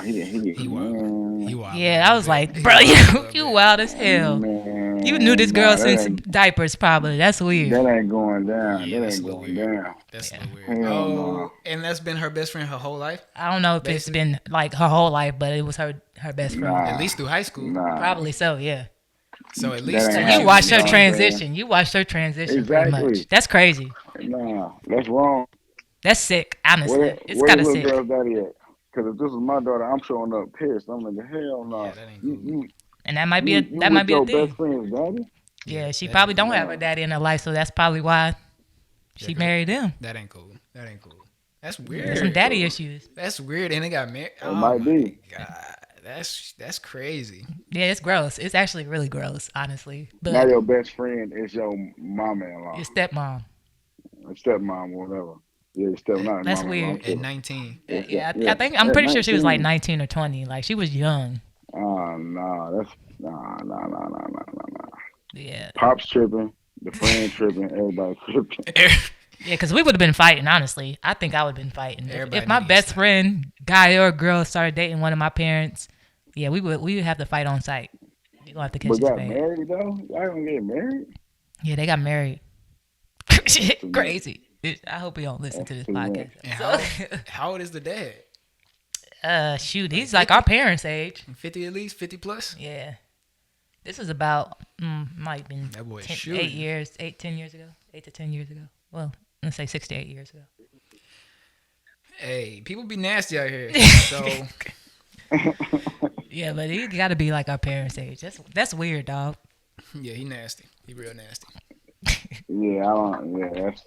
He wild. He wild. Yeah, I was like, bro, you wild as hell. Man, You knew this girl that since ain't- diapers, probably. That's weird. That ain't going down. Yeah, that that's ain't a little going weird. down. That's a Yeah. little weird. Hell Oh, no. and that's been her best friend her whole life? I don't know if it's been like her whole life, but it was her best friend. Nah. At least through high school. Nah. Probably so, yeah. So at least That ain't You happening, watched her you know what I'm transition. You watched her transition pretty Exactly. much. That's crazy. Nah, that's wrong. That's sick, honestly. Where It's kind of little sick. girl's daddy at? Because if this was my daughter, I'm showing up pissed. I'm like, hell no. Yeah, that ain't you, cool. you, And that might be you, a you that with might be a your thing. best friend's daddy? Yeah, she that probably ain't don't cool. have her daddy in her life, so that's probably why she married him. That ain't cool. That ain't cool. That's There's some weird. daddy issues. That's weird. And they got married. Oh might my be. god, that's crazy. Yeah, it's gross. It's actually really gross, honestly. Now But your best friend is your mama-in-law, your stepmom. or stepmom, or whatever. Yeah, your step not That's mama-in-law. weird. At 19. Yeah, I think I'm At pretty sure she was like 19. 19 or 20. Like she was young. Oh no, that's no. Yeah. Pop's tripping, the friend tripping, everybody tripping. Yeah, because we would have been fighting, honestly. I think I would have been fighting. Everybody If my needs best that. friend, guy or girl, started dating one of my parents, yeah, we would have to fight on site. You're going to have to catch But his got fade. married though? Y'all gonna get married? Yeah, they got married. Crazy. I hope he don't listen to this That's too podcast. And how old is the dad? Shoot, he's like our parents' age. 50 at least, 50 plus. Yeah. This was about, might have been That boy 10 shooting. 10 years ago. 8 to 10 years ago. Well, let's say 6 to 8 years ago. Hey, people be nasty out here. So Yeah, but he got to be like our parents' age. That's weird, dog. yeah, he nasty. He real nasty. Yeah, I don't. Yeah, that's.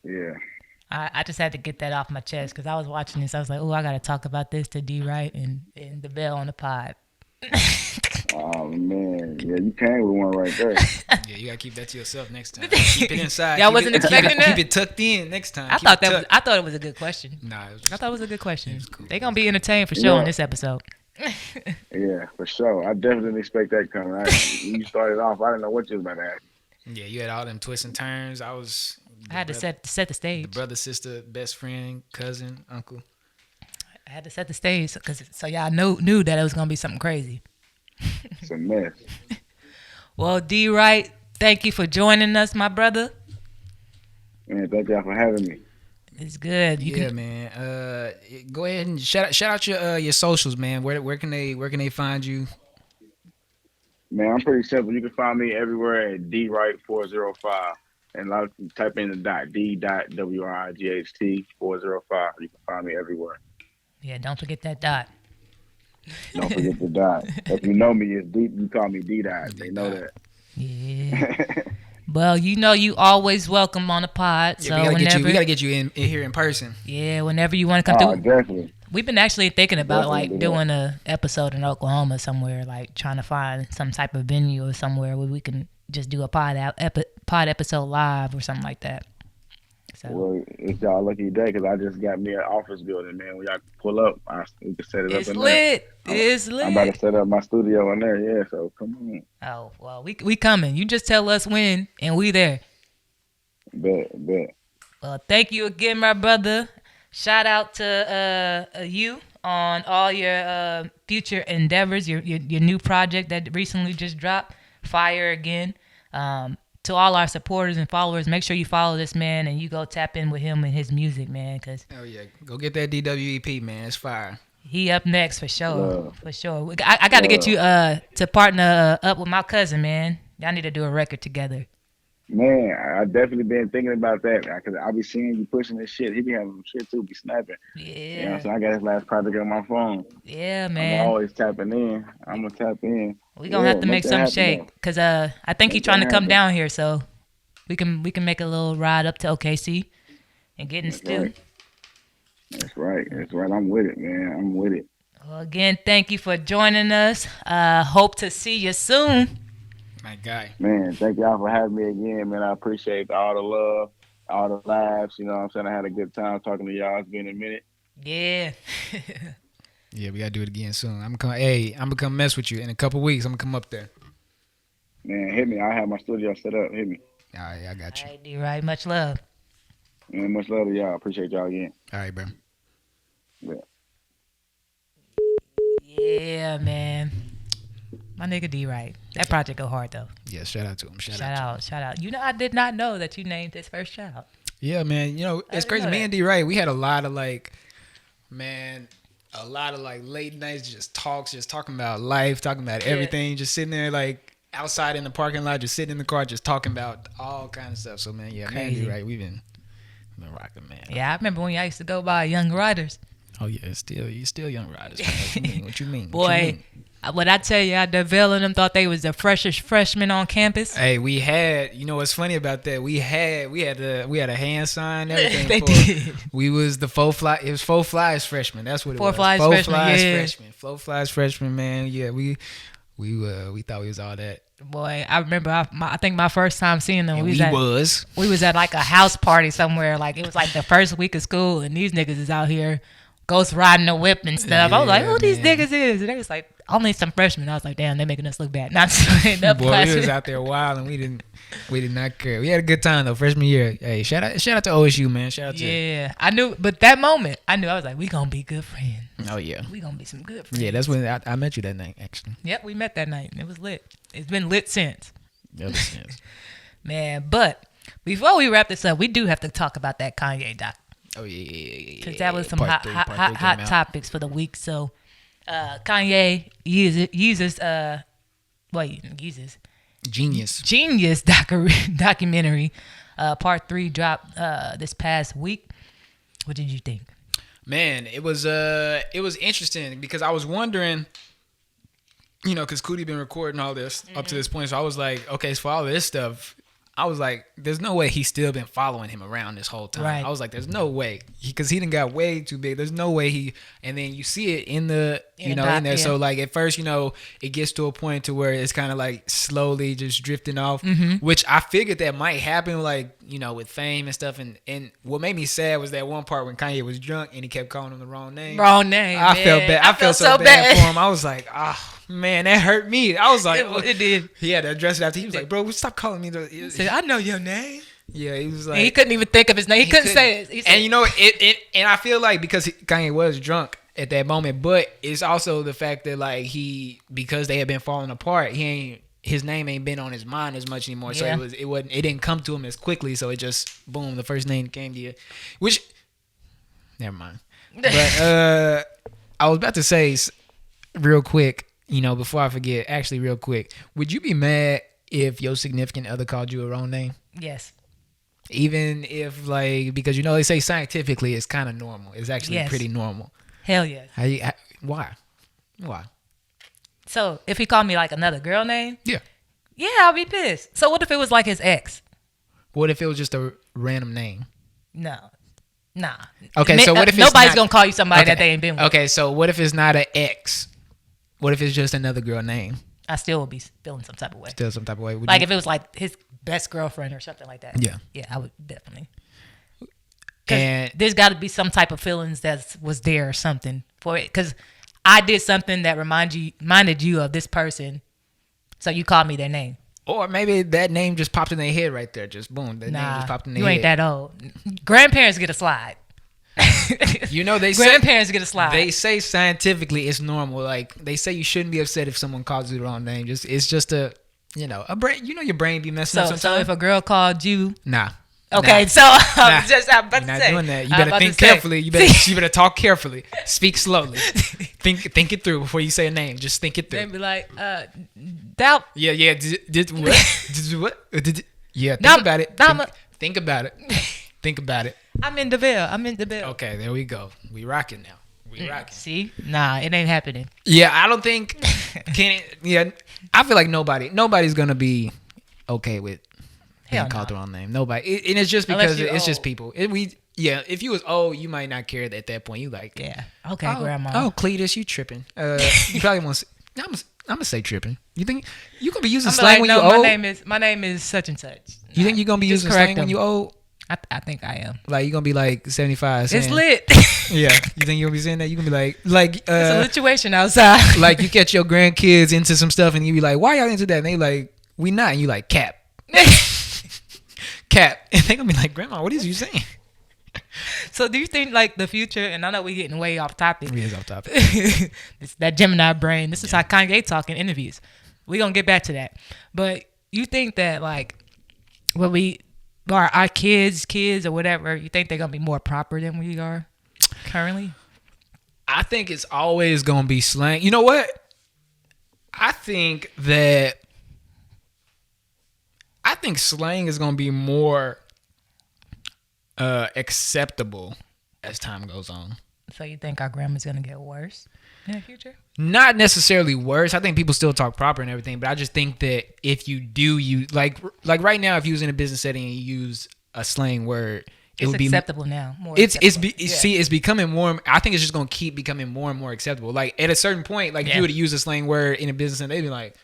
Yeah. I just had to get that off my chest because I was watching this. I was like, oh, I got to talk about this to D. Wright and Davell on the pod. Oh man, yeah, you came with one right there. Yeah, you gotta keep that to yourself next time. Keep it inside. Y'all Keep wasn't it, expecting that? Keep it tucked in next time. I Keep thought it that tucked. it was a good question. Nah, it was I just, thought it was a good question. was cool. They gonna be entertained for sure Yeah. on this episode. Yeah, for sure. I definitely didn't expect that coming. When you started off, I didn't know what you was about to ask. yeah, you had all them twists and turns. I was. I had to set the the stage. brother, sister, best friend, cousin, uncle. I had to set the stage so y'all knew that it was gonna be something crazy. It's a mess. Well, D. Wright, thank you for joining us, my brother. Man, thank y'all for having me. It's good. Yeah, man. Go ahead and shout out your socials, man. Where can they find you? Man, I'm pretty simple. You can find me everywhere at DWright405. And a lot of people type in the dot, D.WRIGHT 405. You can find me everywhere. Yeah, don't forget that dot. Don't forget the dot. If you know me, it's D. You call me D-Dot. They know that. Yeah. Well, you always welcome on the pod. Yeah, So we gotta get you in here in person. whenever you want to come Oh, through. definitely. We've been actually thinking about Definitely, like doing a episode in Oklahoma somewhere, like trying to find some type of venue or somewhere where we can just do a pod episode live or something like that. So Well, it's y'all lucky day because I just got me an office building, man. When y'all pull up, we can set it it's up in lit. there. It's I'm about lit. to set up my studio in there, yeah. So come on, Oh well, we coming. You just tell us when, and we there. bet. Well, thank you again, my brother. Shout out to you on all your future endeavors, your new project that recently just dropped, Fire Again. To all our supporters and followers, make sure you follow this man and you go tap in with him and his music, man, because Oh yeah, go get that DWEP, man. It's fire. he up next for sure. Love. For sure. I got to get you to partner up with my cousin, man. Y'all need to do a record together. Man, I definitely been thinking about that because I be seeing you pushing this shit. He be having some shit too, be snapping. You know, Yeah. so I got his last project on my phone. Yeah, I'm man. always tapping in. I'm gonna tap in. We gonna have to make that something happen, shake though. because I think he's Make trying that to come happen. down here, so we can make a little ride up to OKC and get in the stew. Right. That's right. I'm with it, man. I'm with it. Well, again, thank you for joining us. Hope to see you soon. My guy. Man, thank y'all for having me again, man. I appreciate all the love, all the laughs. You know what I'm saying? I had a good time talking to y'all. It's been a minute. Yeah. Yeah, we gotta do it again soon. I'm gonna come mess with you in a couple weeks. I'm gonna come up there. Man, hit me. I have my studio set up. Hit me. All right, I got you. All right, D-Right. Much love. Man, much love to y'all. Appreciate y'all again. All right, bro. Yeah, man. My nigga D-Right. That project go hard, though. Yeah, shout out to him. Shout Shout out. You know, I did not know that you named his first child. Yeah, man. You know, it's didn't crazy. know Me that. and D Wright, we had a lot of like late nights, just talking about life, talking about everything, just sitting there like outside in the parking lot, just sitting in the car, just talking about all kinds of stuff. So man, yeah, me and Crazy. D Wright, we've been rocking, man. Yeah, I remember when y'all used to go by Young Riders. Oh yeah, you still young riders. Man. What you mean? Boy, what I tell you, Davell and them thought they was the freshest freshmen on campus. Hey, we had. You know what's funny about that? We had a hand sign and everything. They did. We was the four fly. It was four flies freshmen. That's what it Four was. flies four freshmen, flies yeah. freshmen. Four flies freshmen. Man, yeah, we thought we was all that. Boy, I remember. I think my first time seeing them, And we was at like a house party somewhere. Like it was like the first week of school, and these niggas is out here ghost riding the whip and stuff. I was like, who these niggas is? And they was like, only some freshmen. I was like, damn, they making us look bad. Not Boy, we was out there wild and we did not care. We had a good time though, freshman year. Hey, shout out to OSU, man. Shout out to Yeah, I knew, but that moment, I was like, we gonna be good friends. Oh yeah. We gonna be some good friends. Yeah, that's when I met you that night, actually. Yep, we met that night. It was lit. It's been lit since. Ever since. Man, but before we wrap this up, we do have to talk about that Kanye doc. Oh yeah. Because that was some Part hot three topics for the week. So, Kanye uses Genius documentary. Part 3 dropped this past week. What did you think? Man, it was interesting because I was wondering, you know, because Cootie been recording all this up to this point, so I was like, okay, so for all this stuff, I was like, there's no way he's still been following him around this whole time. Right. I was like, there's no way. Because he done got way too big. There's no way he... And then you see it in the... in there. Yeah. So, like, at first, you know, it gets to a point to where it's kind of, like, slowly just drifting off. Which I figured that might happen, like, you know, with fame and stuff. And what made me sad was that one part when Kanye was drunk and he kept calling him the wrong name. Wrong name, I man. felt bad. I felt so bad for him. I was like, man, that hurt me. I was like... It did. He had to address it after. He was like, bro, stop calling me. He said, I know your name. Yeah, he was like... And he couldn't even think of his name. He couldn't say it. And you know, and I feel like because Kanye was drunk at that moment, but it's also the fact that like because they had been falling apart, his name ain't been on his mind as much anymore. So it didn't come to him as quickly. So it just boom, the first name came to you. Which, never mind. But I was about to say real quick, you know, before I forget, actually real quick, would you be mad if your significant other called you a wrong name? Yes. Even if, like, because, you know, they say scientifically it's kind of normal. It's actually pretty normal. Hell yes. Why? So, if he called me, like, another girl name? Yeah. Yeah, I'll be pissed. So, what if it was, like, his ex? What if it was just a random name? No. Nah. Okay, so what if it's nobody's going to call you somebody that they ain't been with. Okay, so what if it's not an ex? What if it's just another girl name? I still would be feeling some type of way. Still some type of way. Like if it was like his best girlfriend or something like that. Yeah. Yeah, I would definitely. And there's got to be some type of feelings that was there or something for it. Because I did something that reminded you of this person. So you called me their name. Or maybe that name just popped in their head right there. Just boom. That name just popped in their head. You ain't that old. Grandparents get a slide. You know, grandparents get a slide. They say scientifically it's normal. Like they say you shouldn't be upset if someone calls you the wrong name. It's just a brain. You know, your brain be messing up sometimes. So if a girl called you, nah. Okay, so I'm about to not say, doing that. You better think carefully. You better talk carefully. Speak slowly. think it through before you say a name. Just think it through. They be like, doubt. Yeah. Did what? Yeah. Think about it. Think about it. Think about it. I'm in Davell. Okay, there we go. We rocking now. We rocking. See? Nah, it ain't happening. Yeah, I don't think. I feel like nobody's gonna be okay with being called the wrong name. Nobody, and it's just because it's just people. If you was old, you might not care at that point. You like, okay, grandma. Oh, Cletus, you tripping? You probably want. I'm gonna say tripping. You think you gonna be using slang when you old? My name is such and such. You think you're gonna be using slang when you old? I think I am. Like you're gonna be like 75. It's lit. Yeah. You think you're gonna be saying that? You're gonna be like it's a situation outside. Like you catch your grandkids into some stuff and you be like, why y'all into that? And they like, we not. And you like, cap. Cap. And they gonna be like, grandma, what is you saying? So do you think like the future, and I know we're getting way off topic. We is off topic. It's that Gemini brain. This is how Kanye talk in interviews. We're gonna get back to that. But you think that like when we our kids or whatever, you think they're gonna be more proper than we are currently? I think it's always gonna be slang. You know what? I think slang is gonna be more acceptable as time goes on. So you think our grammar's gonna get worse in the future? Not necessarily worse. I think people still talk proper and everything, but I just think that if you do, you like right now, if you was in a business setting and you use a slang word, it It's would be acceptable now. More It's acceptable. see, it's becoming more. I think it's just gonna keep becoming more and more acceptable. Like at a certain point, like if you were to use a slang word in a business, and they'd be like,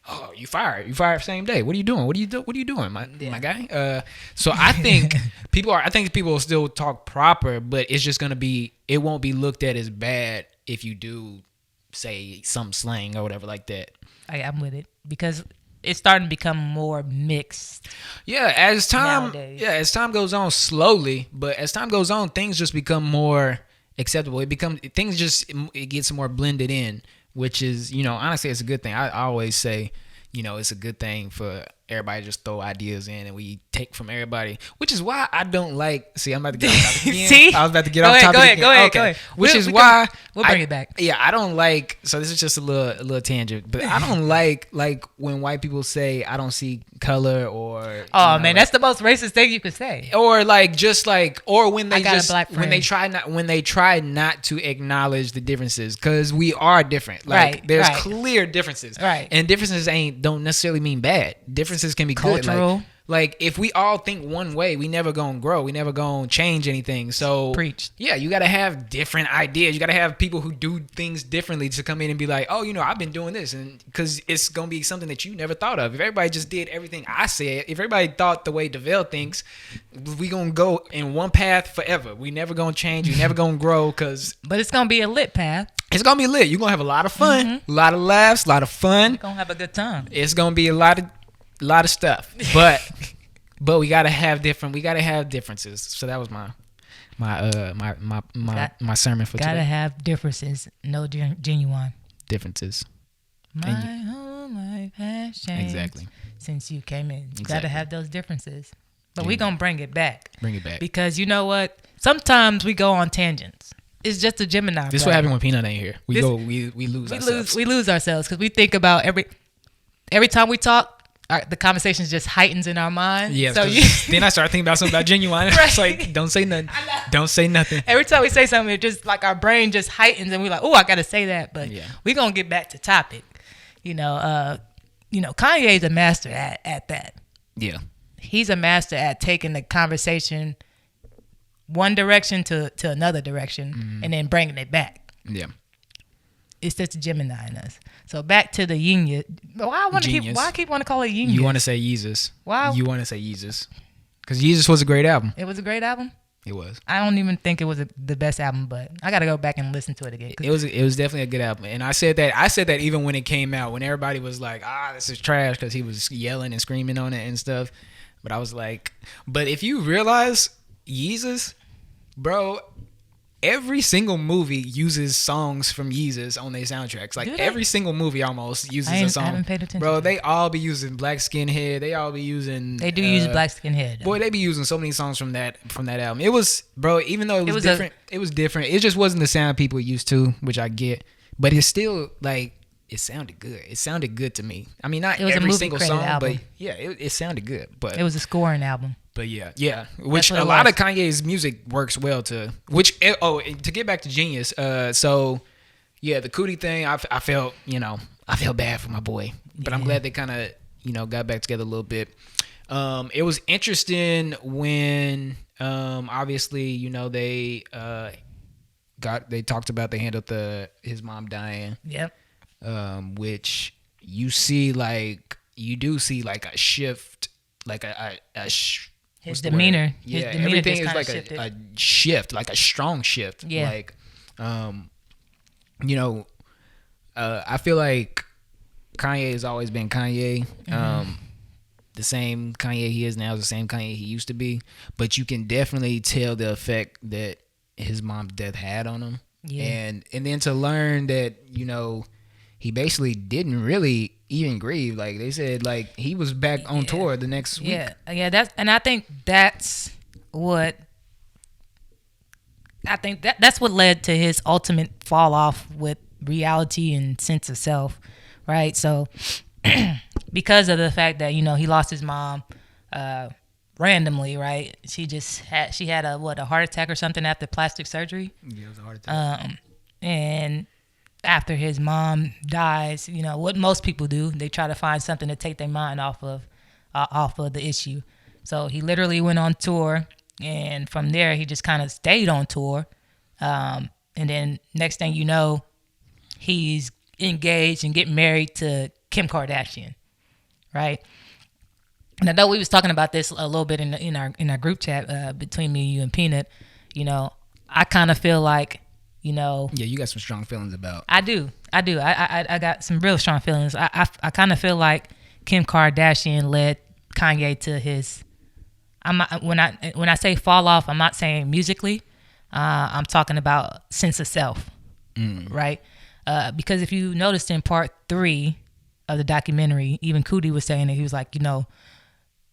"Oh, you fired same day. What are you doing? What are you doing, my guy?" So I think I think people will still talk proper, but it's just gonna be. It won't be looked at as bad if you do say some slang or whatever like that. I'm with it because it's starting to become more mixed. Yeah, as time Nowadays. as time goes on slowly, but as time goes on, things just become more acceptable. It gets more blended in, which is, honestly, it's a good thing. I always say, it's a good thing for everybody to just throw ideas in and we take from everybody, which is why I don't like. See, I'm about to get off topic again. See? I was about to get Go off ahead, topic again. go ahead, Okay. go ahead. Which We'll- is we why we'll bring it back. Yeah, I don't like. So this is just a little tangent, but I don't like when white people say I don't see color or. Oh man, that's the most racist thing you could say. Or or when they I got a just black when they try not to acknowledge the differences, because we are different. Like Right, there's right. clear differences. Right. And differences don't necessarily mean bad. Differences can be good. Cultural. Like if we all think one way, we never gonna grow. We never gonna change anything. So Preach. Yeah, you gotta have different ideas. You gotta have people who do things differently to come in and be like, oh, I've been doing this, and because it's gonna be something that you never thought of. If everybody just did everything I said, if everybody thought the way Davell thinks, we gonna go in one path forever. We never gonna change. We never gonna grow because But it's gonna be a lit path. it's gonna be lit. You're gonna have a lot of fun, a lot of laughs, a lot of fun. We're gonna have a good time. It's gonna be a lot of stuff, but we gotta have differences. So that was my sermon for Gotta today. have differences. No genuine. Differences. My whole life has changed. Exactly. Since you came in. You Exactly. gotta have those differences. But we gonna bring it back. Bring it back. Because you know what? Sometimes we go on tangents. It's just a Gemini. This is what happened when Peanut ain't here. We lose ourselves. We lose ourselves because we think about every time we talk, the conversation just heightens in our mind. Yeah. So Then I start thinking about something about Genuine. It's like, don't say nothing. Don't say nothing. every time we say something, it just like our brain just heightens and we're like, oh, I gotta say that. But we're gonna get back to topic. Kanye's a master at that. Yeah. He's a master at taking the conversation one direction to another direction and then bringing it back. Yeah. It's just a Gemini in us. So back to the yin. Why I keep want to call it yin? You want to say Yeezus. Why? You want to say Yeezus. Because Yeezus was a great album. It was a great album. It was. I don't even think it was the best album, but I got to go back and listen to it again. It was definitely a good album. And I said that even when it came out, when everybody was like, this is trash because he was yelling and screaming on it and stuff. But I was like, but if you realize Yeezus, bro, every single movie uses songs from Yeezus on their soundtracks. Like every single movie almost uses a song. I haven't paid attention. Bro, they all be using Black Skinhead. They all be using. They do use Black Skinhead. Boy, they be using so many songs from that album. It was, bro. Even though it was different, it was different. It just wasn't the sound people used to, which I get. But it's still like it sounded good. It sounded good to me. I mean, not every single song, album. but yeah, it sounded good. But it was a scoring album. But yeah, which a lot of Kanye's music works well to. Which to get back to Genius, so yeah, the Cootie thing, I felt bad for my boy, but I'm glad they kind of got back together a little bit. It was interesting when obviously they talked about they handled his mom dying. Yep. Which you see you do see a shift, his demeanor. Yeah, his demeanor everything is shifted. a shift, like a strong shift. Yeah. I feel like Kanye has always been Kanye. The same Kanye he is now is the same Kanye he used to be. But you can definitely tell the effect that his mom's death had on him. Yeah. And then to learn that, he basically didn't really even grieve. Like they said, he was back on tour the next week. Yeah. I think that's what led to his ultimate fall off with reality and sense of self, right? So because of the fact that he lost his mom, randomly, right? She had a heart attack or something after plastic surgery. Yeah, it was a heart attack. And after his mom dies, you know what most people do, they try to find something to take their mind off of the issue. So he literally went on tour, and from there he just kind of stayed on tour. And then next thing you know, he's engaged and getting married to Kim Kardashian, right? And I know we was talking about this a little bit in our group chat between me, you, and Peanut. You know, I kind of feel like, you know, Yeah, you got some strong feelings about. I do. I got some real strong feelings. I kind of feel like Kim Kardashian led Kanye to his. When I say fall off, I'm not saying musically. I'm talking about sense of self, right? Because if you noticed in part 3 of the documentary, even Cootie was saying it. He was like, you know,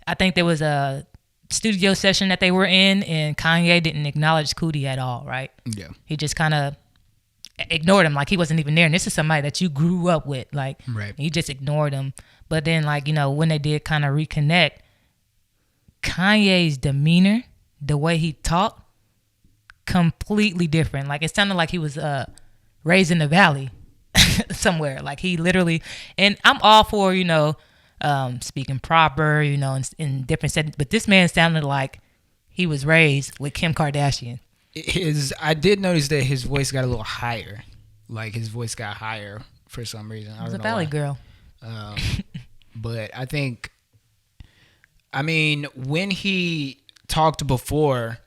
I think there was a studio session that they were in, and Kanye didn't acknowledge Cootie at all, right? Yeah. He just kind of ignored him like he wasn't even there. And this is somebody that you grew up with, like, Right. you just ignored him. But then, like, you know, when they did kind of reconnect, Kanye's demeanor, the way he talked, completely different. Like, it sounded like he was raised in the valley somewhere. Like, he literally, and I'm all for, you know, speaking proper, you know, in different settings. But this man sounded like he was raised with Kim Kardashian. I did notice that his voice got a little higher. Like, his voice got higher for some reason. I He was don't a know valley why. girl. But I mean, when he talked before,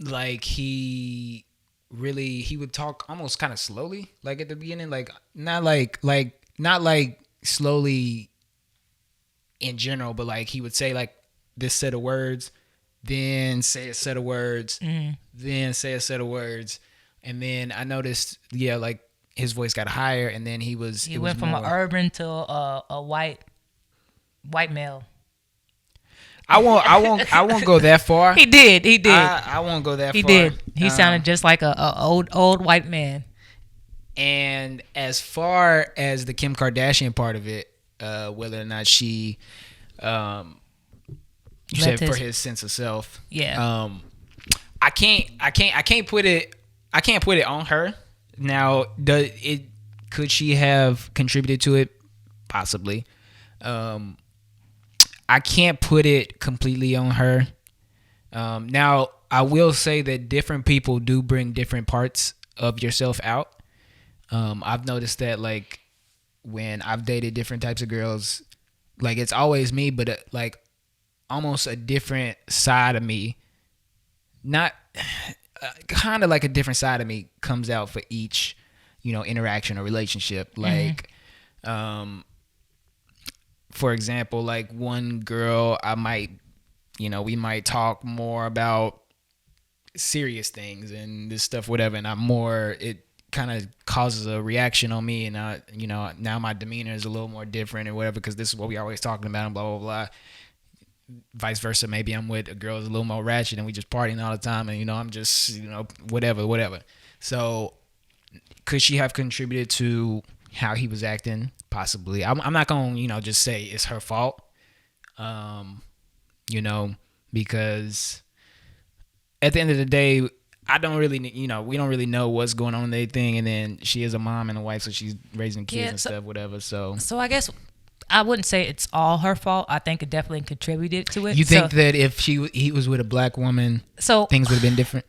like he would talk almost kind of slowly, like at the beginning, like not like slowly in general, but like he would say like this set of words, then say a set of words, then say a set of words, and then I noticed, yeah, like his voice got higher, and then he went from an urban to a white male. I won't go that far. He did. I won't go that He far. did. He sounded just like a old white man. And as far as the Kim Kardashian part of it, whether or not she, you said for his sense of self, Yeah. I can't put it on her. Now, could she have contributed to it? Possibly. I can't put it completely on her. Now, I will say that different people do bring different parts of yourself out. I've noticed that, like, when I've dated different types of girls, like, it's always me, but like almost a different side of me. Not kind of like a different side of me comes out for each, you know, interaction or relationship. Like, for example, like one girl, we might talk more about serious things and this stuff, whatever, and it kind of causes a reaction on me, and now my demeanor is a little more different or whatever, because this is what we always talking about and blah blah blah. Vice versa, maybe I'm with a girl who's a little more ratchet and we just partying all the time, and I'm just whatever. So could she have contributed to how he was acting? Possibly. I'm not gonna just say it's her fault, because at the end of the day, I don't really, we don't really know what's going on in anything. And then she is a mom and a wife, so she's raising kids and stuff, whatever. So I guess I wouldn't say it's all her fault. I think it definitely contributed to it. You think that if he was with a black woman, things would have been different?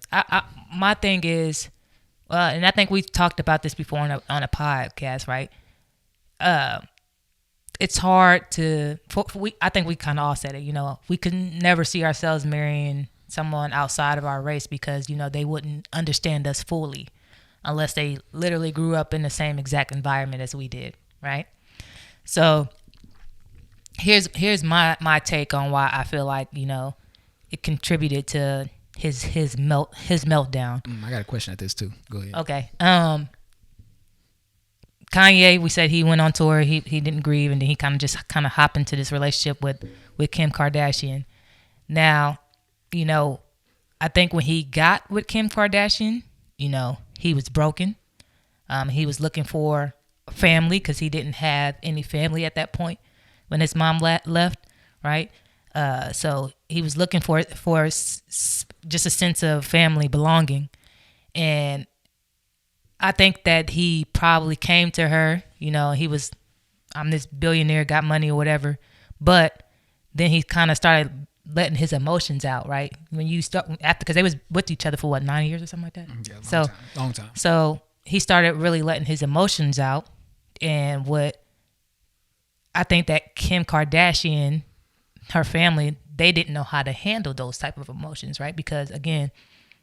My thing is, and I think we've talked about this before on a podcast, right? It's hard to. I think we kind of all said it. We can never see ourselves marrying someone outside of our race, because they wouldn't understand us fully unless they literally grew up in the same exact environment as we did, right? So here's my take on why I feel like it contributed to his meltdown. I got a question at this too. Go ahead. Okay. Kanye, we said he went on tour. He didn't grieve, and then he kind of hopped into this relationship with Kim Kardashian. Now, I think when he got with Kim Kardashian, he was broken. He was looking for family because he didn't have any family at that point when his mom left, right? So he was looking for just a sense of family belonging, and I think that he probably came to her. He was, I'm this billionaire, got money or whatever, but then he kind of started letting his emotions out, right? When you start after, because they was with each other for what, 9 years or something like that. Yeah, long time. So he started really letting his emotions out, and what I think that Kim Kardashian, her family, they didn't know how to handle those type of emotions, right? Because again,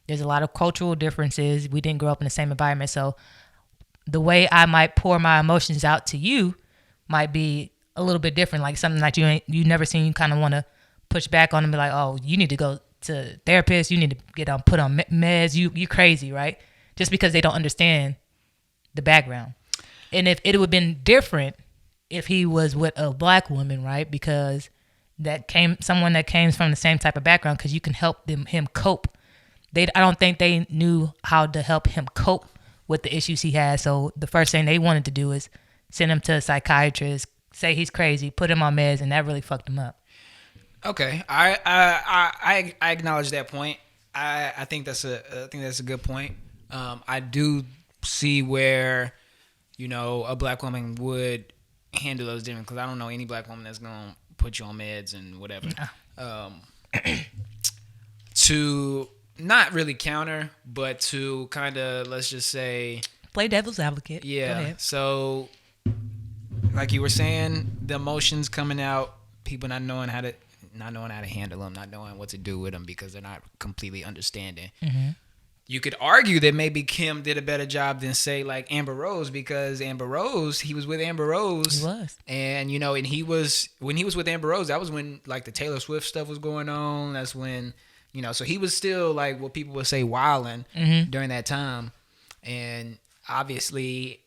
there's a lot of cultural differences. We didn't grow up in the same environment, so the way I might pour my emotions out to you might be a little bit different. Like something that you never seen, you kind of want to push back on and be like, oh, you need to go to therapist, you need to get on put on meds, you crazy, right? Just because they don't understand the background. And if it would have been different if he was with a black woman, right? Because someone that came from the same type of background, because you can help him cope. I don't think they knew how to help him cope with the issues he had. So the first thing they wanted to do is send him to a psychiatrist, say he's crazy, put him on meds, and that really fucked him up. Okay, I acknowledge that point. I think that's a good point. I do see where a black woman would handle those different, because I don't know any black woman that's gonna put you on meds and whatever. To not really counter, but to kind of, let's just say, play devil's advocate. Yeah. So, like you were saying, the emotions coming out, people not knowing how to handle them, not knowing what to do with them because they're not completely understanding. Mm-hmm. You could argue that maybe Kim did a better job than, say, like Amber Rose, because Amber Rose, he was with Amber Rose. He was. And, when he was with Amber Rose, that was when, like, the Taylor Swift stuff was going on. That's when, so he was still, like, what people would say wilding during that time. And obviously,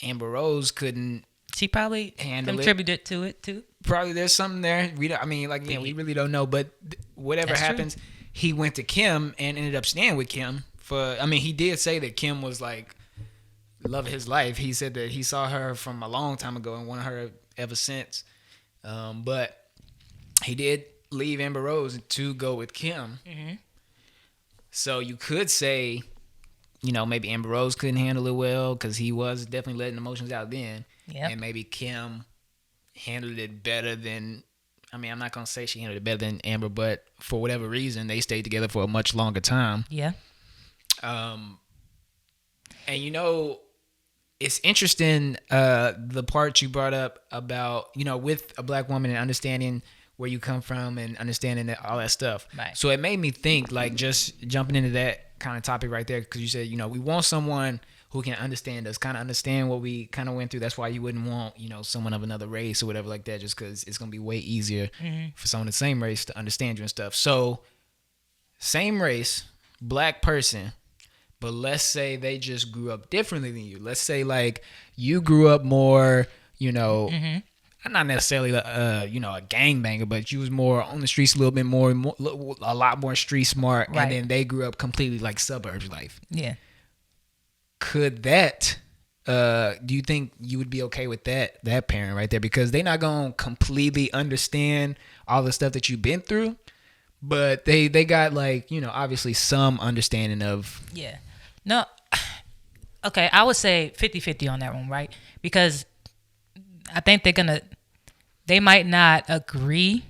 Amber Rose couldn't. She probably handle contributed to it, too. Probably there's something there. We really don't know. But whatever That's happens, true. He went to Kim and ended up staying with Kim. He did say that Kim was like love of his life. He said that he saw her from a long time ago and wanted her ever since. But he did leave Amber Rose to go with Kim. Mm-hmm. So you could say, maybe Amber Rose couldn't handle it well because he was definitely letting emotions out then. Yep. And maybe Kim handled it better than. I'm not gonna say she handled it better than Amber, but for whatever reason, they stayed together for a much longer time. Yeah. And it's interesting the part you brought up about with a black woman and understanding where you come from and understanding all that stuff. Right. So it made me think, like, just jumping into that kind of topic right there, because you said we want someone who can understand us, kind of understand what we kind of went through. That's why you wouldn't want someone of another race or whatever like that, just because it's gonna be way easier for someone of the same race to understand you and stuff. So same race, black person, but let's say they just grew up differently than you. Let's say, like, you grew up more, not necessarily a gangbanger, but you was more on the streets a little bit more, a lot more street smart, right. And then they grew up completely like suburbs life. Yeah. Could that? Do you think you would be okay with that parent right there? Because they're not gonna completely understand all the stuff that you've been through, but they got, like, obviously some understanding of. Yeah. No. Okay, I would say 50-50 on that one, right? Because I think they might not agree.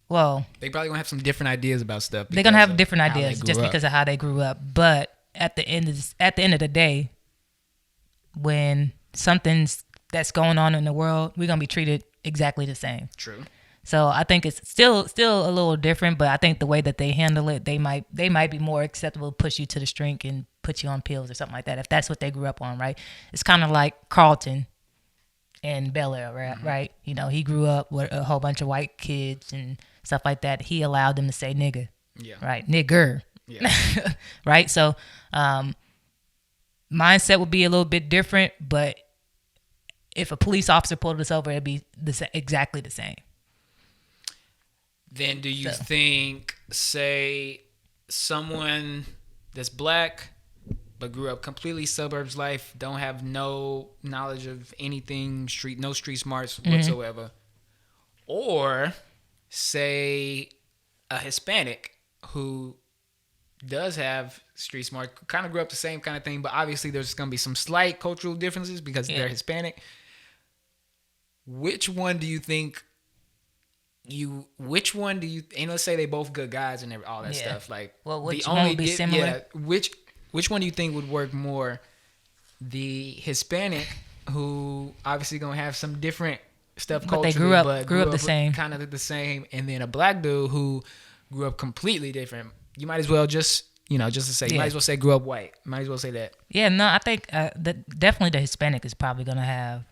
Well, they probably gonna have some different ideas about stuff. They're gonna have different ideas just because of how they grew up. But at the end of the day, when something's that's going on in the world, we're gonna be treated exactly the same. True. So I think it's still a little different, but I think the way that they handle it, they might be more acceptable to push you to the shrink and put you on pills or something like that, if that's what they grew up on, right? It's kind of like Carlton and Bel Air, right? He grew up with a whole bunch of white kids and stuff like that. He allowed them to say nigga, right? Nigger, right? So mindset would be a little bit different, but if a police officer pulled us over, it'd be exactly the same. Then do you think, say, someone that's black but grew up completely suburbs life, don't have no knowledge of anything no street smarts whatsoever, or say a Hispanic who does have street smart, kind of grew up the same kind of thing, but obviously there's going to be some slight cultural differences because they're Hispanic. Which one do you think and let's say they both good guys and all that stuff. Like, well, which one would be similar? Yeah, which one do you think would work more? The Hispanic, who obviously gonna have some different stuff culturally, but they grew up the same, kind of the same, and then a black dude who grew up completely different. You might as well just to say, you might as well say grew up white. Might as well say that. Yeah, no, I think definitely the Hispanic is probably gonna have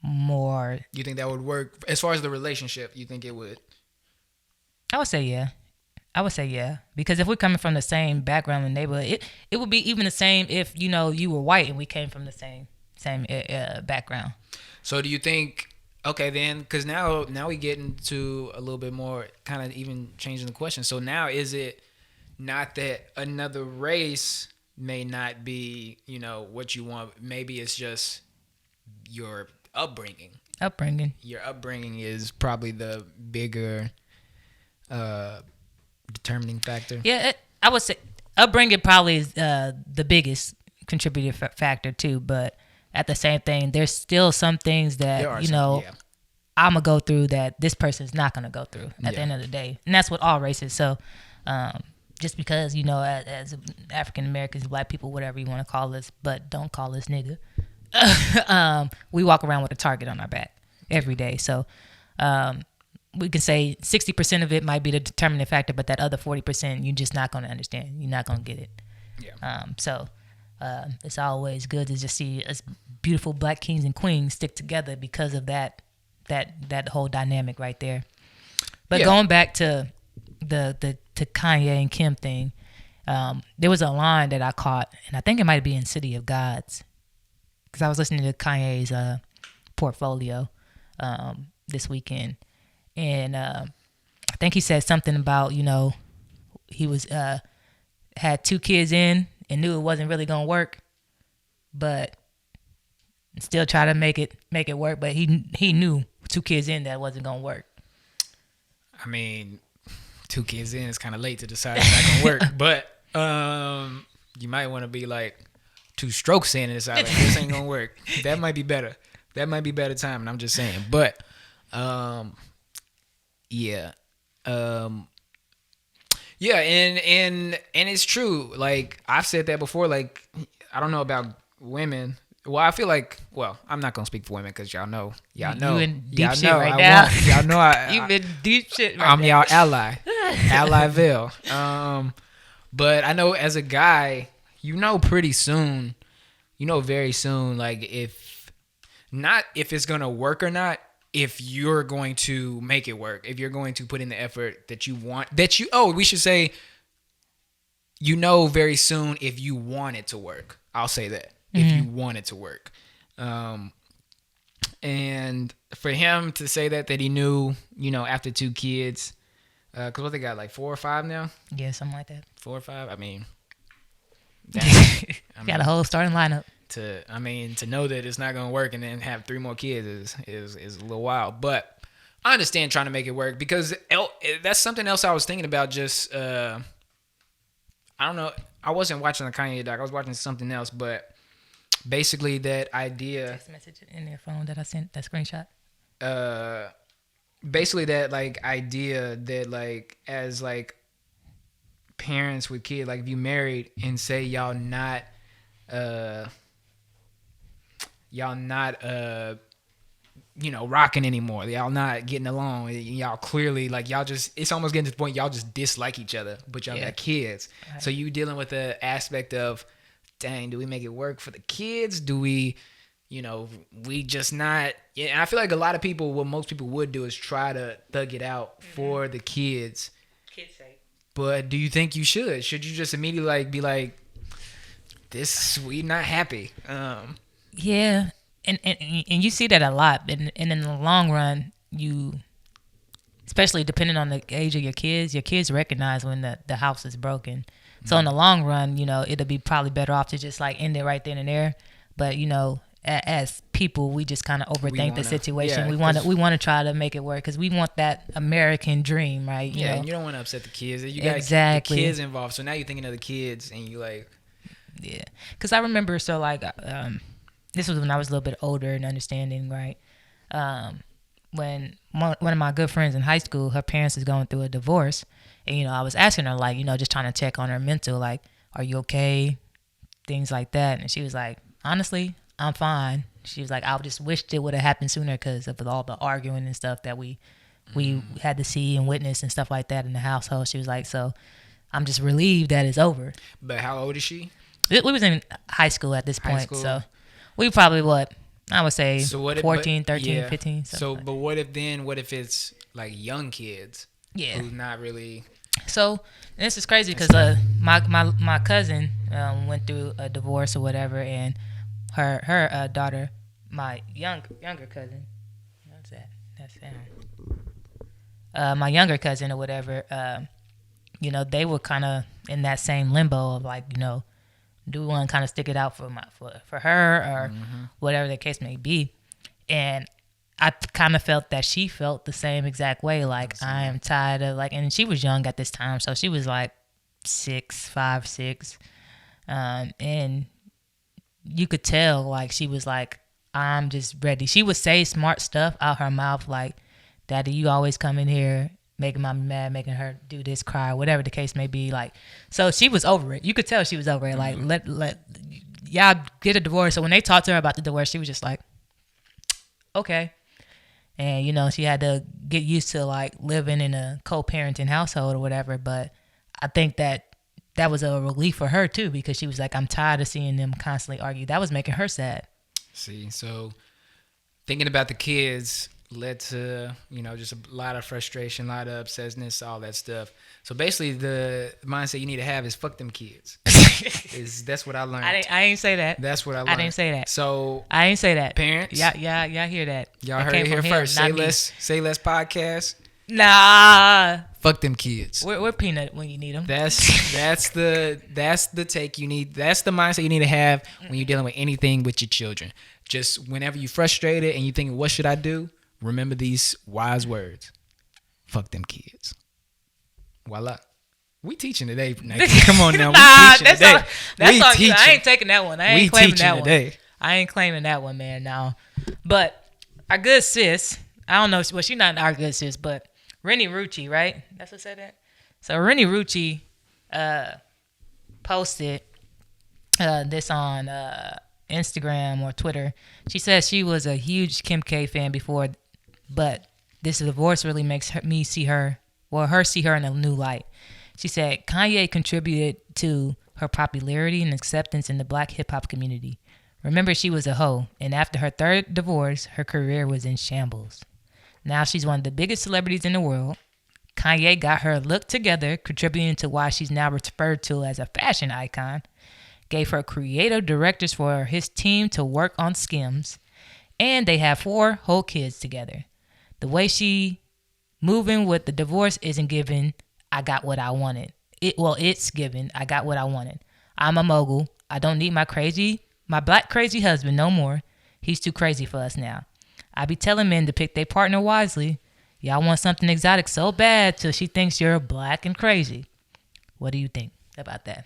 more. You think that would work as far as the relationship? You think it would? I would say yeah. Because if we're coming from the same background in the neighborhood, it would be even the same if you were white and we came from the same background. So do you think? Okay, then, because now we get into a little bit more, kind of even changing the question. So now is it not that another race may not be what you want? Maybe it's just your upbringing. Your upbringing is probably the bigger determining factor. Yeah, I would say upbringing probably is the biggest contributing factor too. But at the same thing, there's still some things that I'm gonna go through that this person is not gonna go through at the end of the day, and that's with all races. So just because as African Americans, Black people, whatever you want to call us, but don't call us nigga. We walk around with a target on our back every day. So we can say 60% of it might be the determining factor, but that other 40% you're just not going to understand. You're not going to get it. Yeah. So it's always good to just see us beautiful Black kings and queens stick together because of that whole dynamic right there. But going back to the Kanye and Kim thing, there was a line that I caught, and I think it might be in City of Gods, because I was listening to Kanye's portfolio this weekend, and I think he said something about he was had 2 kids in and knew it wasn't really gonna work, but still try to make it work. But he knew 2 kids in that wasn't gonna work. I mean, 2 kids in is kind of late to decide it's not gonna work, but you might want to be like 2 strokes in and decide like, this ain't gonna work. That might be better. That might be better time. And I'm just saying, but and it's true. Like I've said that before. Like I don't know about women. Well, I feel like, I'm not gonna speak for women because y'all know. You in deep shit right now. Y'all know You've been deep shit right now. I'm y'all ally Davell. But I know as a guy, pretty soon, very soon, like if it's gonna work or not, if you're going to make it work, if you're going to put in the effort that you want, we should say, very soon if you want it to work. I'll say that. If you want it to work. And for him to say that he knew, after 2 kids, because what they got, like 4 or 5 now? Yeah, something like that. 4 or 5? I mean, got a whole starting lineup. To know that it's not going to work and then have 3 more kids is a little wild. But I understand trying to make it work because that's something else I was thinking about. Just, I don't know. I wasn't watching the Kanye doc. I was watching something else, but basically that idea. Text message in their phone that I sent, that screenshot. Basically that like idea that like as like parents with kids, like if you married and say y'all not rocking anymore, y'all not getting along, y'all clearly like y'all just, it's almost getting to the point y'all just dislike each other, but y'all got kids. Right. So you dealing with the aspect of, dang, do we make it work for the kids? Do we, we just not. Yeah, and I feel like a lot of people, what most people would do is try to thug it out for the kids. Kids' sake. But do you think you should? Should you just immediately like be like, this, we not happy? Yeah, and you see that a lot, and in the long run, you, especially depending on the age of your kids recognize when the house is broken. So in the long run, it'll be probably better off to just like end it right then and there. But as people, we just kind of overthink the situation. yeah, We want to try to make it work because we want that American dream, right? You Yeah, know? and you don't want to upset the kids. You got Exactly. the kids involved. So now you're thinking of the kids, and you like, Yeah, because I remember this was when I was a little bit older and understanding, right? When one of my good friends in high school, her parents was going through a divorce, and I was asking her like, just trying to check on her mental, like, are you okay? Things like that, and she was like, honestly, I'm fine. She was like, I just wished it would have happened sooner because of all the arguing and stuff that we had to see and witness and stuff like that in the household. She was like, so I'm just relieved that it's over. But how old is she? We was in high school at this point, school. so we probably I would say So what if, 14, 13, yeah. 15. So, but what if it's like young kids? Yeah. Who's not really. So this is crazy because my cousin went through a divorce or whatever, and her daughter, my younger cousin, what's that sound? My younger cousin or whatever, they were kind of in that same limbo of like, do we want to kind of stick it out for her or whatever the case may be, and I kind of felt that she felt the same exact way. Like, I am tired of and she was young at this time. So she was like 5, 6. And you could tell like, she was like, I'm just ready. She would say smart stuff out her mouth. Like, Daddy, you always come in here making Mommy mad, making her do this, cry, whatever the case may be. Like, so she was over it. You could tell she was over it. Like, let y'all get a divorce. So when they talked to her about the divorce, she was just like, okay. And, she had to get used to, like, living in a co-parenting household or whatever. But I think that was a relief for her, too, because she was like, I'm tired of seeing them constantly argue. That was making her sad. See, so thinking about the kids led to, just a lot of frustration, a lot of upsetness, all that stuff. So basically the mindset you need to have is fuck them kids. That's what I learned. I ain't say that. That's what I learned. I didn't say that. So I ain't say that. Parents, y'all hear that? Y'all that heard it here first. Say less podcast. Nah. Fuck them kids. We're Peanut when you need them. That's the take you need. That's the mindset you need to have when you're dealing with anything with your children. Just whenever you're frustrated and you think, what should I do? Remember these wise words. Fuck them kids. Voila. We teaching today, Nike. Come on now. Nah, we teaching today. That's all you. I ain't taking that one. I ain't claiming that one. Today. I ain't claiming that one, man. No. But our good sis, I don't know. Well, she's not our good sis, but Rennie Rucci, right? That's what said that. So Rennie Rucci posted this on Instagram or Twitter. She says she was a huge Kim K fan before, but this divorce really makes me see her see her in a new light. She said Kanye contributed to her popularity and acceptance in the black hip-hop community. Remember, she was a hoe, and after her third divorce, her career was in shambles. Now she's one of the biggest celebrities in the world. Kanye got her look together, contributing to why she's now referred to as a fashion icon. Gave her creative directors for his team to work on Skims. And they have 4 whole kids together. The way she moving with the divorce isn't giving, I got what I wanted. It's given, I got what I wanted. I'm a mogul. I don't need my black crazy husband no more. He's too crazy for us now. I be telling men to pick their partner wisely. Y'all want something exotic so bad till she thinks you're black and crazy. What do you think about that?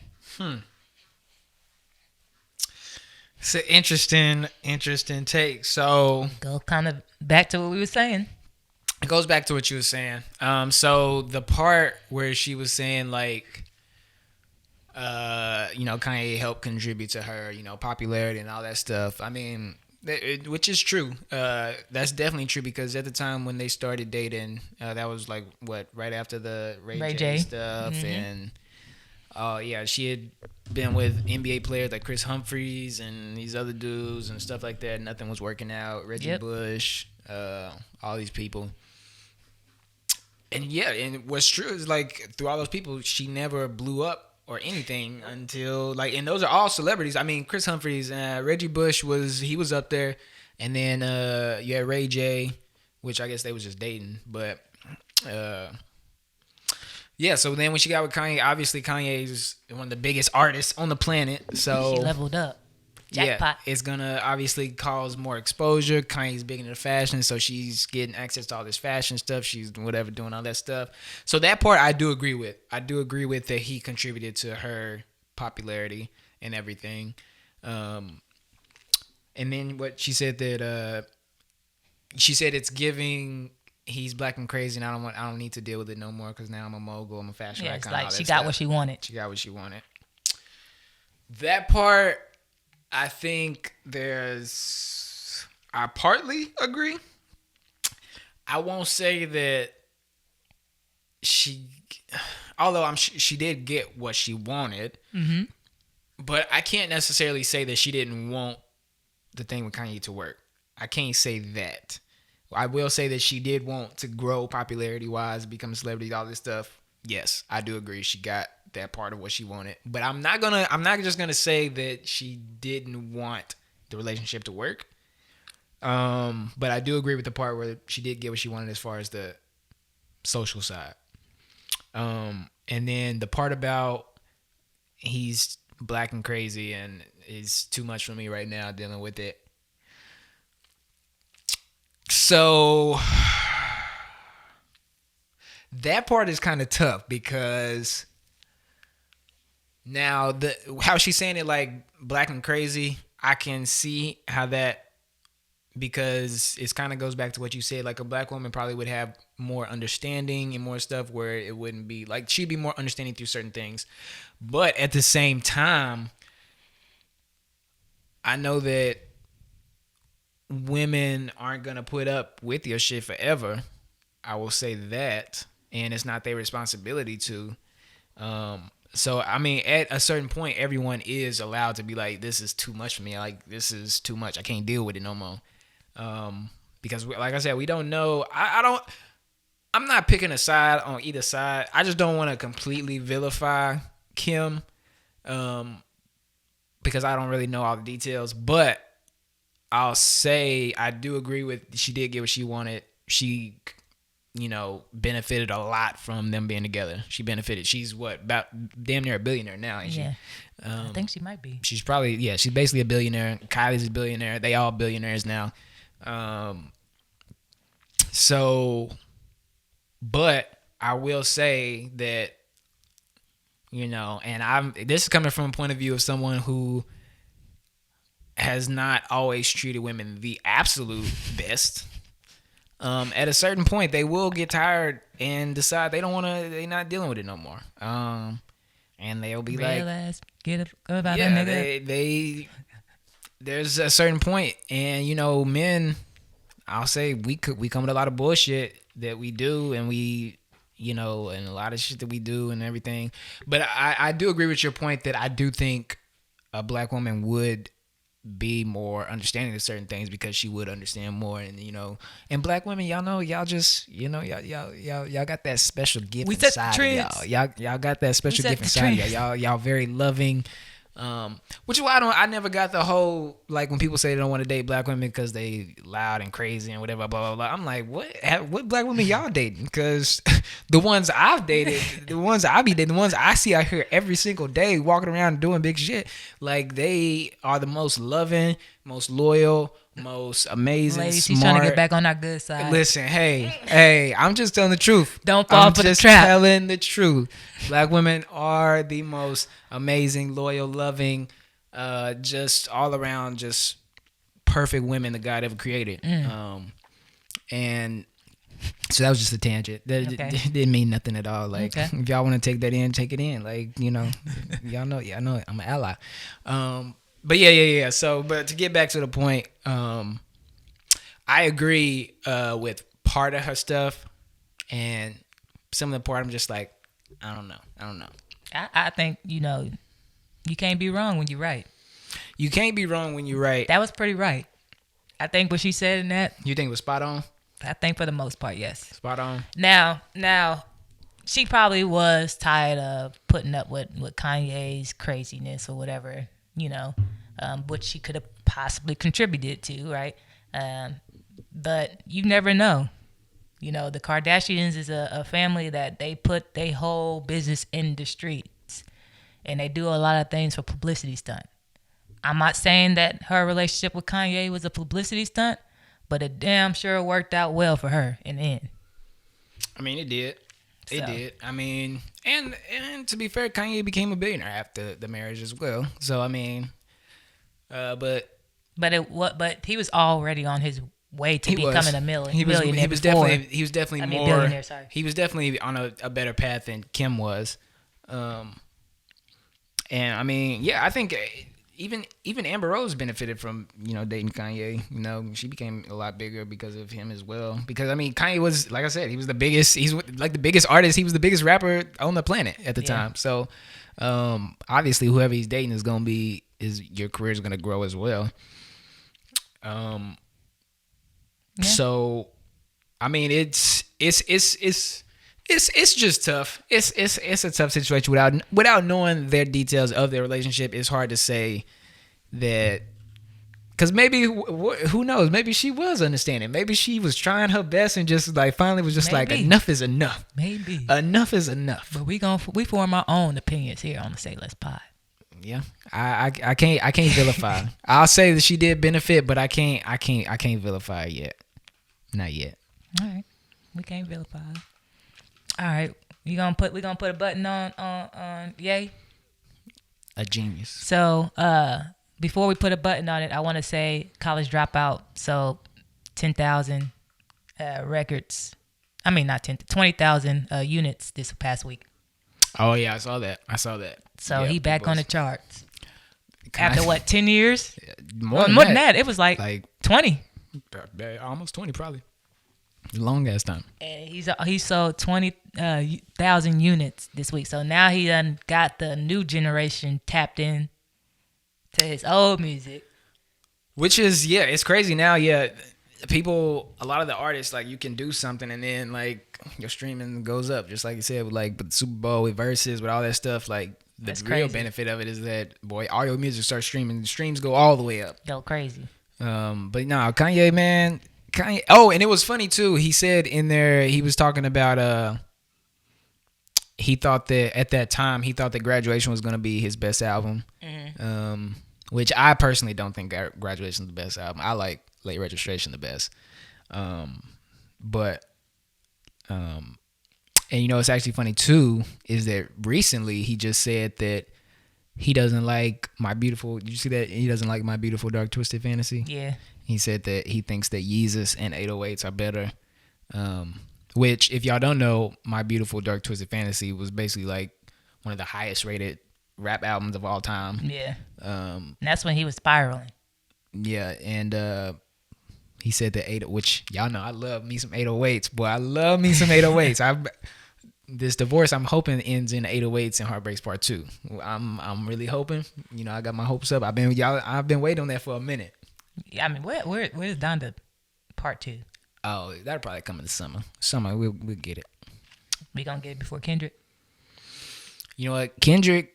It's an interesting take. So Go kind of back to what we were saying. it goes back to what you were saying. So the part where she was saying like, Kanye helped contribute to her, popularity and all that stuff. I mean, which is true. That's definitely true because at the time when they started dating, that was like right after the Ray J stuff, and she had been with NBA players like Chris Humphries and these other dudes and stuff like that. Nothing was working out. Reggie Bush, all these people. And what's true is like through all those people, she never blew up or anything until and those are all celebrities. I mean, Chris Humphries, Reggie Bush was up there, and then you had Ray J, which I guess they was just dating, but so then when she got with Kanye, obviously Kanye is one of the biggest artists on the planet, so She leveled up. Jackpot. Yeah, it's gonna obviously cause more exposure. Kanye's big into fashion, so she's getting access to all this fashion stuff. She's whatever doing all that stuff. So that part I do agree with. I do agree with that he contributed to her popularity and everything. And then what she said that she said it's giving. He's black and crazy, and I don't need to deal with it no more because now I'm a mogul. I'm a fashion icon. It's all like that she stuff. got what she wanted. She got what she wanted. That part, I think I partly agree. I won't say that although she did get what she wanted, but I can't necessarily say that she didn't want the thing with Kanye to work. I can't say that. I will say that she did want to grow popularity-wise, become a celebrity, all this stuff. Yes, I do agree. She got that part of what she wanted. But I'm not just gonna say that she didn't want the relationship to work. But I do agree with the part where she did get what she wanted as far as the social side. And then the part about he's black and crazy and is too much for me right now dealing with it. So that part is kind of tough because now how she's saying it like black and crazy, I can see how that, because it kind of goes back to what you said, like a black woman probably would have more understanding and more stuff where it wouldn't be like, she'd be more understanding through certain things. But at the same time, I know that women aren't going to put up with your shit forever. I will say that. And it's not their responsibility to. So, I mean, at a certain point, everyone is allowed to be like, this is too much for me. Like, this is too much. I can't deal with it no more. Because, like I said, we don't know. I'm not picking a side on either side. I just don't want to completely vilify Kim. Because I don't really know all the details. But I'll say I do agree with she did get what she wanted. She, benefited a lot from them being together. She benefited. She's about damn near a billionaire now, ain't she? I think she might be. She's probably, she's basically a billionaire. Kylie's a billionaire. They all billionaires now. But I will say that, and this is coming from a point of view of someone who has not always treated women the absolute best. At a certain point, they will get tired and decide they're not dealing with it no more. And they'll be Realize, get about that nigga. There's a certain point, and men, I'll say we come with a lot of bullshit that we do, and we, and a lot of shit that we do and everything. But I do agree with your point that I do think a black woman would be more understanding of certain things because she would understand more, and black women, y'all just y'all got that special gift inside of y'all got that special gift inside of y'all very loving, which is why I never got the whole, like, when people say they don't want to date black women because they loud and crazy and whatever, blah blah blah. I'm like, what black women y'all dating? Because the ones I've dated, the ones I be dating, the ones I see out here every single day walking around doing big shit, like, they are the most loving, most loyal, most amazing, Ladies, smart. She's trying to get back on our good side. Listen, hey, I'm just telling the truth. Don't fall for the trap. I'm just telling the truth. Black women are the most amazing, loyal, loving, just all around, just perfect women that God ever created. And so that was just a tangent. That didn't mean nothing at all. Like, if y'all want to take that in, take it in. Like, y'all know it. I'm an ally. But yeah. So, but to get back to the point, I agree with part of her stuff, and some of the part I'm just like, I don't know. I think, you can't be wrong when you're right. You can't be wrong when you're right. That was pretty right. I think what she said in that. You think it was spot on? I think for the most part, yes. Spot on. Now, she probably was tired of putting up with Kanye's craziness or whatever, which she could have possibly contributed to, right? But you never know. The Kardashians is a family that they put their whole business in the streets, and they do a lot of things for publicity stunt. I'm not saying that her relationship with Kanye was a publicity stunt, but it damn sure worked out well for her in the end. I mean, it did. It So. did. I mean, and to be fair, Kanye became a billionaire after the marriage as well. So I mean, but he was already on his way to becoming a millionaire. He was definitely more. Billionaire. Sorry. He was definitely on a better path than Kim was. And I mean, yeah, I think even Amber Rose benefited from dating Kanye. She became a lot bigger because of him as well. Because I mean, Kanye was, like I said, he was the biggest. He's like the biggest artist. He was the biggest rapper on the planet at the time. So obviously, whoever he's dating is gonna be your career is gonna grow as well. So I mean, it's just tough. It's a tough situation without knowing their details of their relationship. It's hard to say that, because maybe who knows? Maybe she was understanding. Maybe she was trying her best and just like finally was just like, enough is enough. Maybe enough is enough. But we form our own opinions here on the Say Less Pod. Yeah, I can't vilify. I'll say that she did benefit, but I can't vilify it yet. Not yet. All right, we can't vilify. All right, we gonna put a button on Ye. A genius. So before we put a button on it, I want to say College Dropout sold 10,000 records. I mean, not 20,000 units this past week. Oh yeah, I saw that. So he back on the charts. After what, 10 years? More than that. It was like 20. Almost 20 probably. Long ass time. And he sold 20,000 units this week. So now he done got the new generation tapped in to his old music. Which is, yeah, it's crazy now. Yeah, people, a lot of the artists, like, you can do something and then like your streaming goes up, just like you said, with like the Super Bowl, with Versus, with all that stuff. Like the real benefit of it is that, boy, all your music starts streaming, the streams go all the way up. Go crazy. But no, Kanye, man. Oh, and it was funny too. He said in there, he was talking about he thought that at that time he thought that Graduation was gonna be his best album. Mm-hmm. Which I personally don't think Graduation is the best album. I like Late Registration the best. And it's actually funny too, is that recently he just said that he doesn't like My Beautiful. Did you see that? He doesn't like My Beautiful Dark Twisted Fantasy. Yeah. He said that he thinks that Yeezus and 808s are better. Which, if y'all don't know, My Beautiful Dark Twisted Fantasy was basically like one of the highest rated rap albums of all time. Yeah. And that's when he was spiraling. Yeah, and he said that which y'all know I love me some 808s. Boy, I love me some 808s. This divorce, I'm hoping, ends in 808s and Heartbreaks Part 2. I'm really hoping. I got my hopes up. I've been waiting on that for a minute. Yeah, I mean, where's Donda Part 2? Oh, that'll probably come in the summer. Summer, we'll get it. We gonna get it before Kendrick? You know what? Kendrick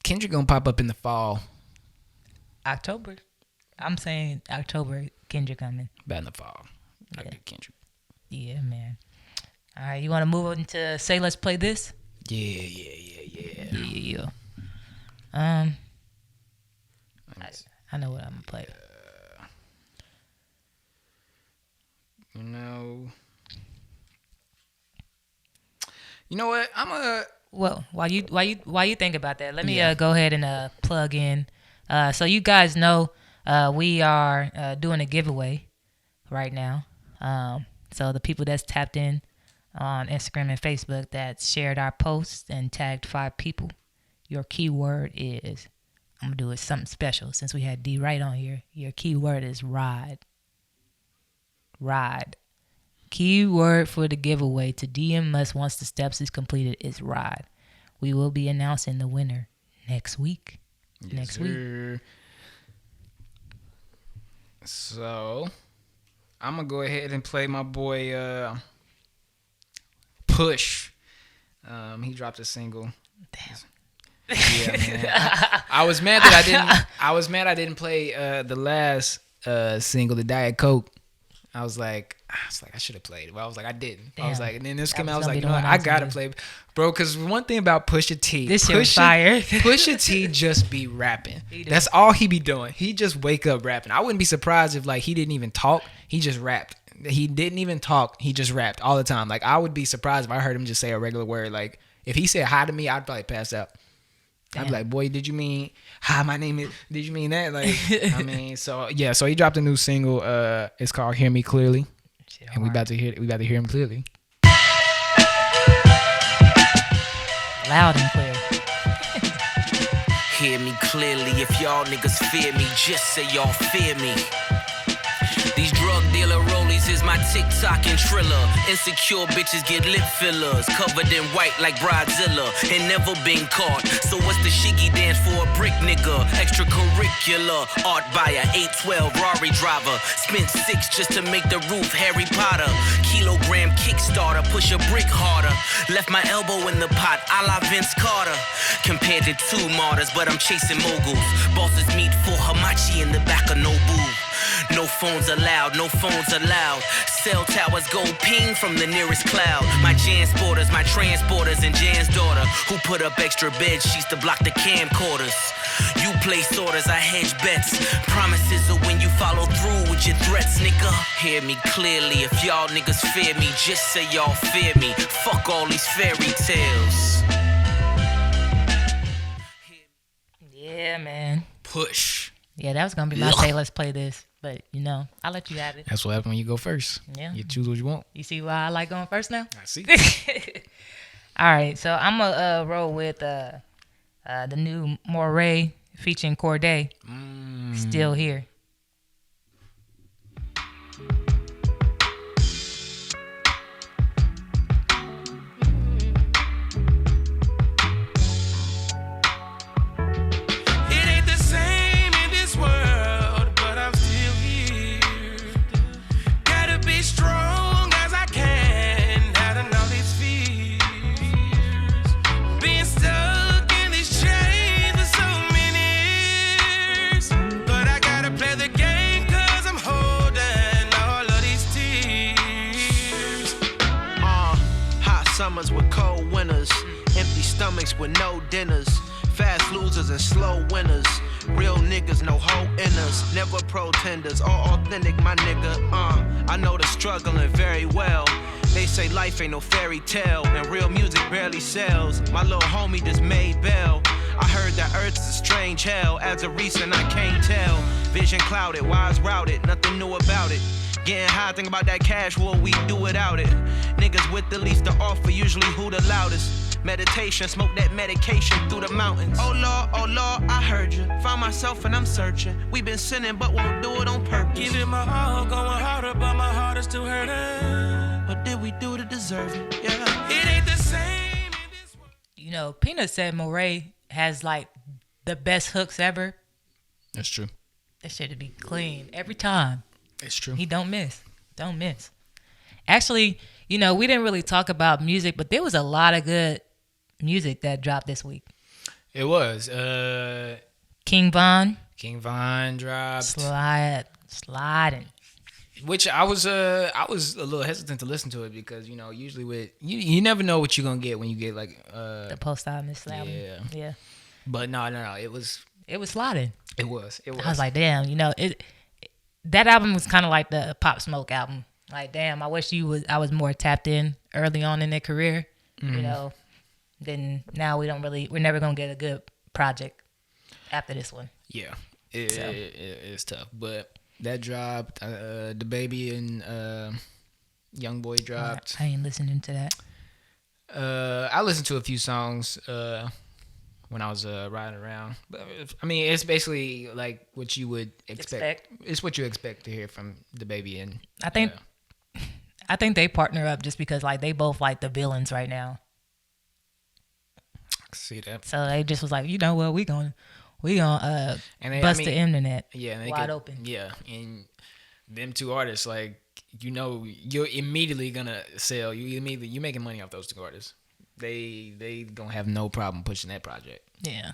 gonna pop up in the fall. October. I'm saying October, Kendrick coming. About in the fall. I get Kendrick. Yeah, man. All right, you want to move on to Say Let's Play This? Yeah. I know what I'm gonna play. You know what? Well, while you think about that, let me go ahead and plug in. So you guys know we are doing a giveaway right now. So the people that's tapped in on Instagram and Facebook that shared our posts and tagged 5 people, your keyword is, I'm gonna do it something special since we had D Wright on here. Your keyword is ride. Ride. Keyword for the giveaway to DM us once the steps is completed is ride. We will be announcing the winner next week. Yes, week. So I'm gonna go ahead and play my boy Push. He dropped a single. Damn. Yeah, man. I was mad that I didn't play the last single, the Diet Coke. I was like, I should have played. Well, I was like, I didn't. I Damn. was like, and then this That came out. I was was like, gonna you be know the what? one I I was gotta gonna play, bro. Because one thing about Pusha T, This shit was fire. Pusha T just be rapping. He do. That's all he be doing. He just wake up rapping. I wouldn't be surprised if like he didn't even talk. He just rapped. He didn't even talk. He just rapped all the time. Like I would be surprised if I heard him just say a regular word. Like if he said hi to me, I'd probably pass out. I'd be Damn. like, boy, did you mean hi? My name is. Did you mean that? Like, I mean, so yeah. So he dropped a new single. It's called "Hear Me Clearly," Shit and we hard. about to hear. We about to hear him clearly. Loud and clear. Hear me clearly, if y'all niggas fear me, just say y'all fear me. These drug dealer rollies is my TikTok and Triller. Insecure bitches get lip fillers, covered in white like Bridezilla, and never been caught. So what's the shiggy dance for a brick nigga? Extracurricular, art buyer, 812 Rari driver. Spent 6 just to make the roof Harry Potter. Kilogram Kickstarter, push a brick harder. Left my elbow in the pot, a la Vince Carter. Compared to 2 martyrs, but I'm chasing moguls. Bosses meet for Hamachi in the back of Nobu. No phones allowed, no phones allowed. Cell towers go ping from the nearest cloud. My Jansporters, my transporters, and Jan's daughter, who put up extra bed sheets to block the camcorders. You place orders, I hedge bets. Promises are when you follow through with your threats, nigga. Hear me clearly, if y'all niggas fear me, just say y'all fear me. Fuck all these fairy tales. Yeah, man. Push. Yeah, that was gonna be my say. Let's play this, but you know, I'll let you have it. That's what happens when you go first. Yeah. You choose what you want. You see why I like going first now? I see. All right, so I'm gonna roll with the new Moray featuring Corday. Still here. It ain't the same in this world, but I'm still here. Gotta be strong as I can, out of all these fears. Being stuck in these chains for so many years. But I gotta play the game, cause I'm holding all of these tears. Hot summers with cold winters, empty stomachs with no dinners, fast losers and slow winners. Real niggas, no hope in us, never pretenders, all authentic, my nigga. I know the struggling very well. They say life ain't no fairy tale, and real music barely sells. My little homie just made bail. I heard that Earth's a strange hell. As of recent, I can't tell. Vision clouded, wise routed, nothing new about it. Getting high, think about that cash, what we do without it. Niggas with the least to offer, usually who the loudest. Meditation, smoke that medication through the mountains. Oh Lord, I heard you. Found myself and I'm searching. We been sinning, but won't do it on purpose. Give it my all, going harder, but my heart is still hurting. What did we do to deserve it? Yeah. It ain't the same in this world. You know, Peanut said Moray has like the best hooks ever. That's true. That shit would be clean every time. It's true. He don't miss. Don't miss. Actually, you know, we didn't really talk about music, but there was a lot of good music that dropped this week. It was. King Von, King Von dropped. sliding. Which I was a little hesitant to listen to it because, you know, usually with you never know what you're gonna get when you get like The post-office album. Yeah. But no, it was sliding. it was. I was like, damn, you know, that album was kind of like the Pop Smoke album. Like, damn, I wish I was more tapped in early on in their career. You know, then now we're never gonna get a good project after this one. Yeah. It's tough. But that dropped, the Baby and Young Boy dropped. I ain't listening to that. I listened to a few songs when I was riding around. But I mean, it's basically like what you would expect. It's what you expect to hear from the Baby and I think they partner up just because like they both like the villains right now. I see that. So they just was like, you know what, we gonna bust the internet wide open. Yeah, and them two artists, like, you know, you're immediately gonna sell. You're making money off those two artists. They don't have no problem pushing that project. Yeah.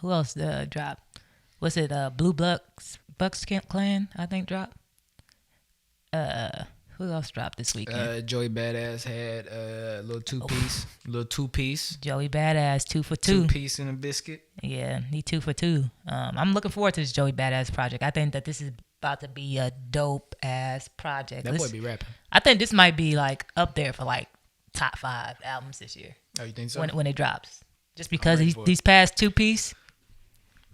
Who else dropped? Was it Blue Bucks Clan? I think dropped. Who else dropped this weekend? Joey Badass had a little two piece. Joey Badass 2 for 2. 2 piece and a biscuit. Yeah, he 2 for 2. I'm looking forward to this Joey Badass project. I think that this is about to be a dope ass project. That boy be rapping. I think this might be like up there for like top 5 albums this year. Oh, you think so? When it drops, just because ready for these past 2 piece,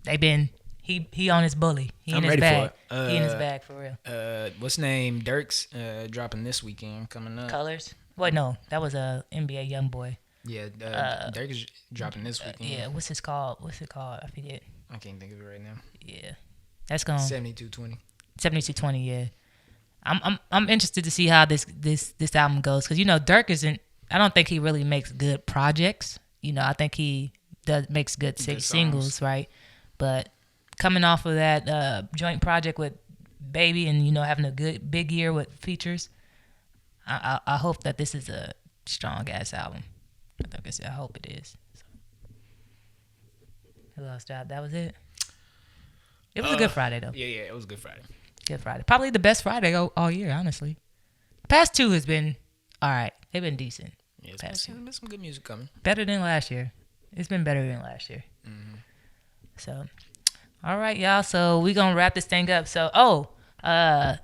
they've been he on his bully. He I'm in his ready bag. for it. He in his bag for real. What's name? Dirk's dropping this weekend coming up. Colors. Wait, no, that was a NBA young boy. Yeah, Dirk is dropping this weekend. Yeah, what's it called? I forget. I can't think of it right now. Yeah, that's gone. 7220. 7220. Yeah, I'm interested to see how this album goes because Dirk isn't. I don't think he really makes good projects. I think he makes good singles, right? But coming off of that joint project with Baby and having a good big year with features, I hope that this is a strong ass album. I hope it is. So. Who else dropped? That was it. It was a good Friday though. Yeah, it was a good Friday. Good Friday. Probably the best Friday all year, honestly. Past 2 has been all right. They've been decent. Yeah, there's been some good music coming. Better than last year. It's been better than last year. Mm-hmm. So, all right, y'all. So we gonna wrap this thing up. So,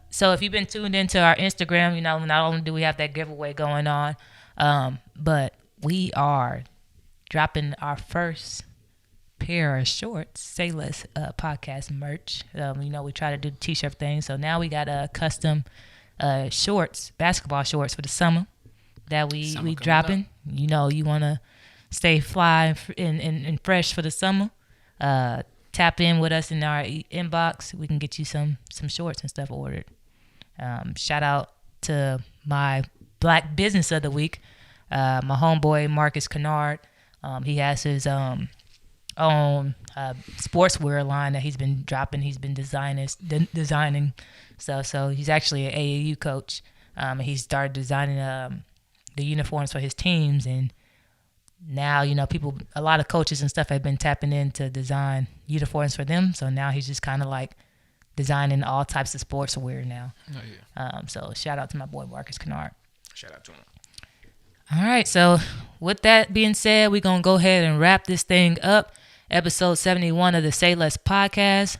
so if you've been tuned into our Instagram, not only do we have that giveaway going on, but we are dropping our first pair of shorts, Say Less podcast merch. We try to do the t-shirt thing. So now we got custom shorts, basketball shorts for the summer that we dropping. You want to stay fly and fresh for the summer. Tap in with us in our inbox. We can get you some shorts and stuff ordered. Shout out to my Black Business of the Week, my homeboy Marcus Kennard. He has his own sportswear line that he's been dropping. He's been designing stuff. So he's actually an AAU coach. He started designing the uniforms for his teams, and now a lot of coaches and stuff have been tapping in to design uniforms for them. So now he's just kind of like designing all types of sportswear now. Oh yeah. So shout out to my boy Marcus Kennard. Shout out to him. All right, so with that being said, we're going to go ahead and wrap this thing up. Episode 71 of the Say Less podcast.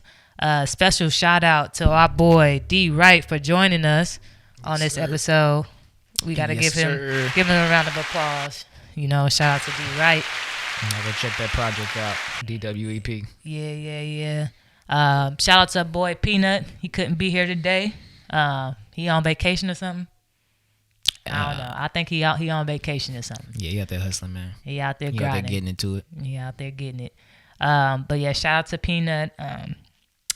Special shout out to our boy D Wright for joining us on this episode. We got to give him a round of applause. Shout out to D Wright. I'll go check that project out, DWEP. Yeah. Shout out to our boy Peanut. He couldn't be here today. He on vacation or something. I don't know. I think he on vacation or something. Yeah, he out there hustling, man. He out there He grinding. out there getting into it. He out there getting it. But yeah, shout out to Peanut.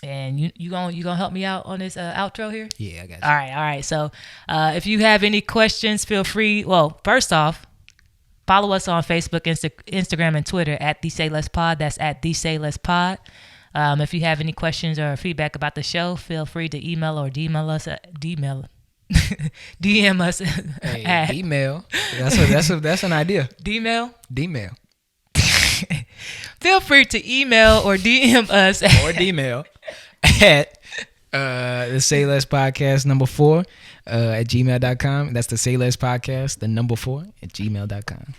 And you gonna help me out on this outro here? Yeah, I got you. All right. So if you have any questions, feel free. Well, first off, follow us on Facebook, Instagram, and Twitter at The Say Less Pod. That's at The Say Less Pod. If you have any questions or feedback about the show, feel free to email or DM us. DM us. Hey, at email. That's an idea. D-mail. D-mail. Feel free to email or DM us Or D-mail at the Say Less Podcast number 4 at gmail.com. That's the Say Less Podcast, the number 4 at gmail.com.